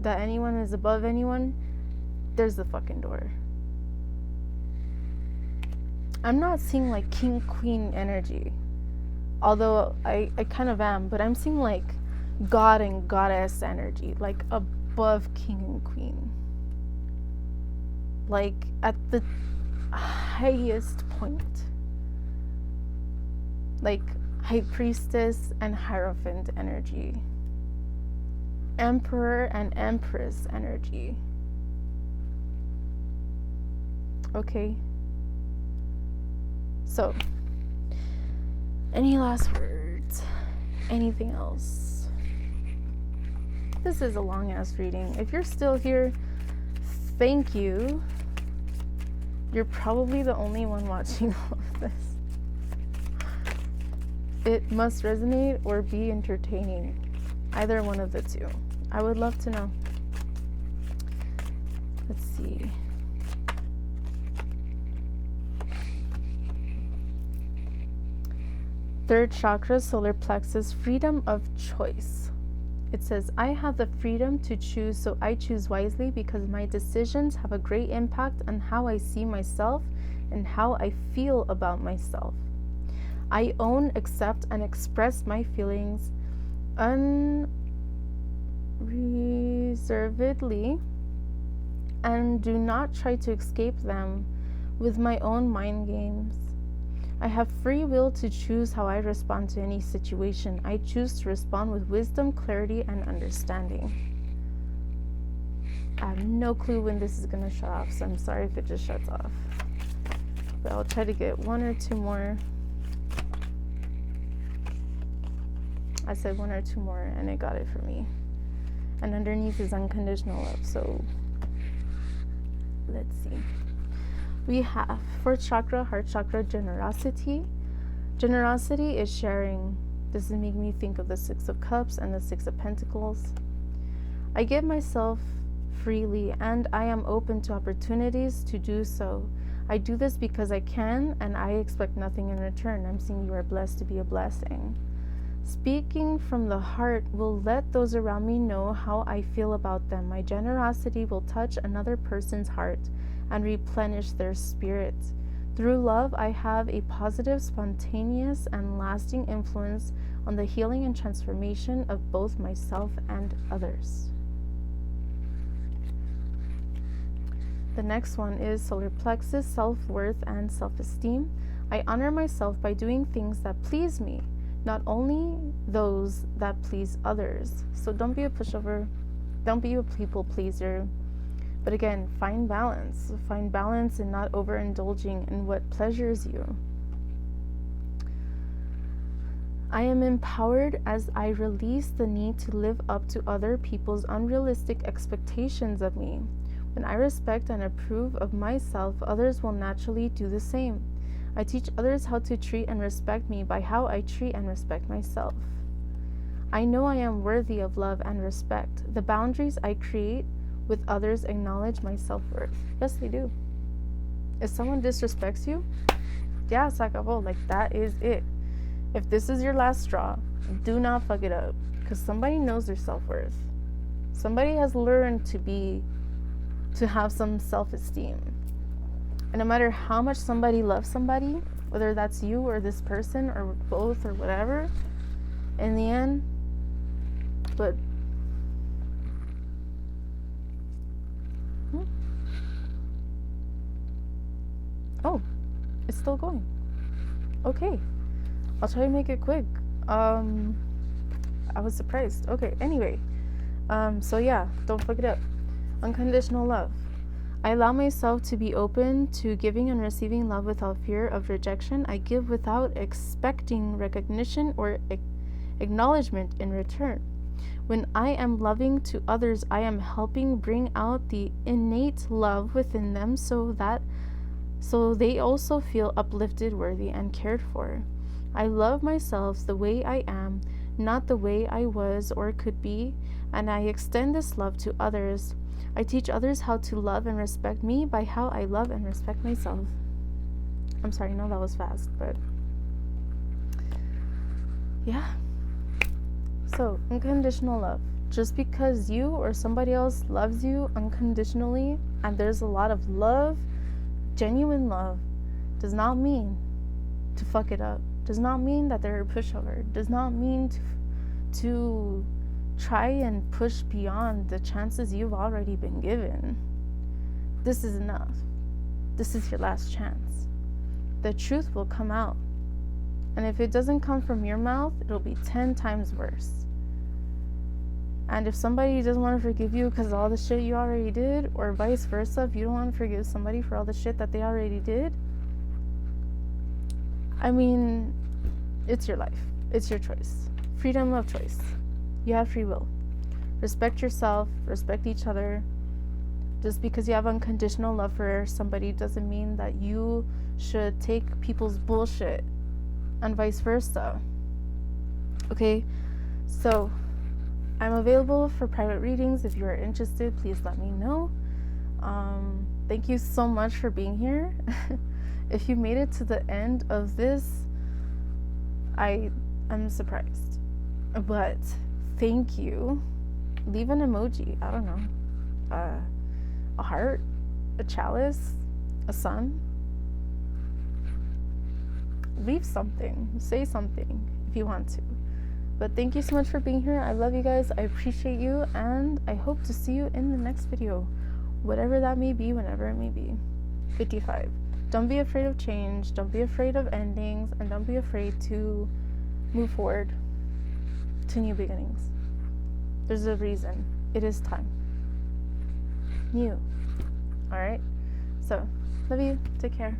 Speaker 1: that anyone is above anyone, there's the fucking door. I'm not seeing like king queen energy, although I kind of am, but I'm seeing like god and goddess energy, like above king and queen, like at the highest point, like high priestess and hierophant energy, emperor and empress energy. Okay, so any last words? Anything else? This is a long ass reading. If you're still here, thank you. You're probably the only one watching all of this. It must resonate or be entertaining. Either one of the two. I would love to know. Let's see. Third chakra, solar plexus, freedom of choice. It says, I have the freedom to choose, so I choose wisely because my decisions have a great impact on how I see myself and how I feel about myself. I own, accept, and express my feelings unreservedly and do not try to escape them with my own mind games. I have free will to choose how I respond to any situation. I choose to respond with wisdom, clarity, and understanding. I have no clue when this is going to shut off, so I'm sorry if it just shuts off. But I'll try to get one or two more. I said one or two more, and it got it for me. And underneath is unconditional love, so let's see. We have 4th chakra, heart chakra, generosity. Generosity is sharing. This is making me think of the 6 of Cups and the 6 of Pentacles. I give myself freely and I am open to opportunities to do so. I do this because I can and I expect nothing in return. I'm seeing you are blessed to be a blessing. Speaking from the heart will let those around me know how I feel about them. My generosity will touch another person's heart and replenish their spirit. Through love, I have a positive, spontaneous, and lasting influence on the healing and transformation of both myself and others. The next one is solar plexus, self-worth, and self-esteem. I honor myself by doing things that please me, not only those that please others. So don't be a pushover, don't be a people pleaser. But again, find balance. Find balance in not overindulging in what pleasures you. I am empowered as I release the need to live up to other people's unrealistic expectations of me. When I respect and approve of myself, others will naturally do the same. I teach others how to treat and respect me by how I treat and respect myself. I know I am worthy of love and respect. The boundaries I create with others acknowledge my self-worth. Yes, they do. If someone disrespects you, yeah, se acabó. Like, that is it. If this is your last straw, do not fuck it up. Because somebody knows their self-worth. Somebody has learned to have some self-esteem. And no matter how much somebody loves somebody, whether that's you or this person or both or whatever, in the end, but oh, it's still going. Okay, I'll try to make it quick. I was surprised. Okay, anyway, so yeah, don't fuck it up. Unconditional love. I allow myself to be open to giving and receiving love without fear of rejection. I give without expecting recognition or acknowledgement in return. When I am loving to others, I am helping bring out the innate love within them so they also feel uplifted, worthy, and cared for. I love myself the way I am, not the way I was or could be, and I extend this love to others. I teach others how to love and respect me by how I love and respect myself. I'm sorry, no, that was fast, but yeah. So, unconditional love. Just because you or somebody else loves you unconditionally, and there's a lot of love, genuine love, does not mean to fuck it up. Does not mean that they're a pushover. Does not mean to try and push beyond the chances you've already been given. This is enough. This is your last chance. The truth will come out. And if it doesn't come from your mouth, it'll be 10 times worse. And if somebody doesn't want to forgive you because of all the shit you already did, or vice versa, if you don't want to forgive somebody for all the shit that they already did, I mean, it's your life. It's your choice. Freedom of choice. You have free will. Respect yourself. Respect each other. Just because you have unconditional love for somebody doesn't mean that you should take people's bullshit, and vice versa. Okay? So, I'm available for private readings. If you are interested, please let me know. Thank you so much for being here. If you made it to the end of this, I am surprised. But thank you. Leave an emoji. I don't know. A heart, a chalice, a sun. leave something, say something if you want to. But thank you so much for being here. I love you guys. I appreciate you, and I hope to see you in the next video, whatever that may be, whenever it may be. 55. Don't be afraid of change. Don't be afraid of endings, and don't be afraid to move forward to new beginnings. There's a reason. It is time. New. All right. So, love you. Take care.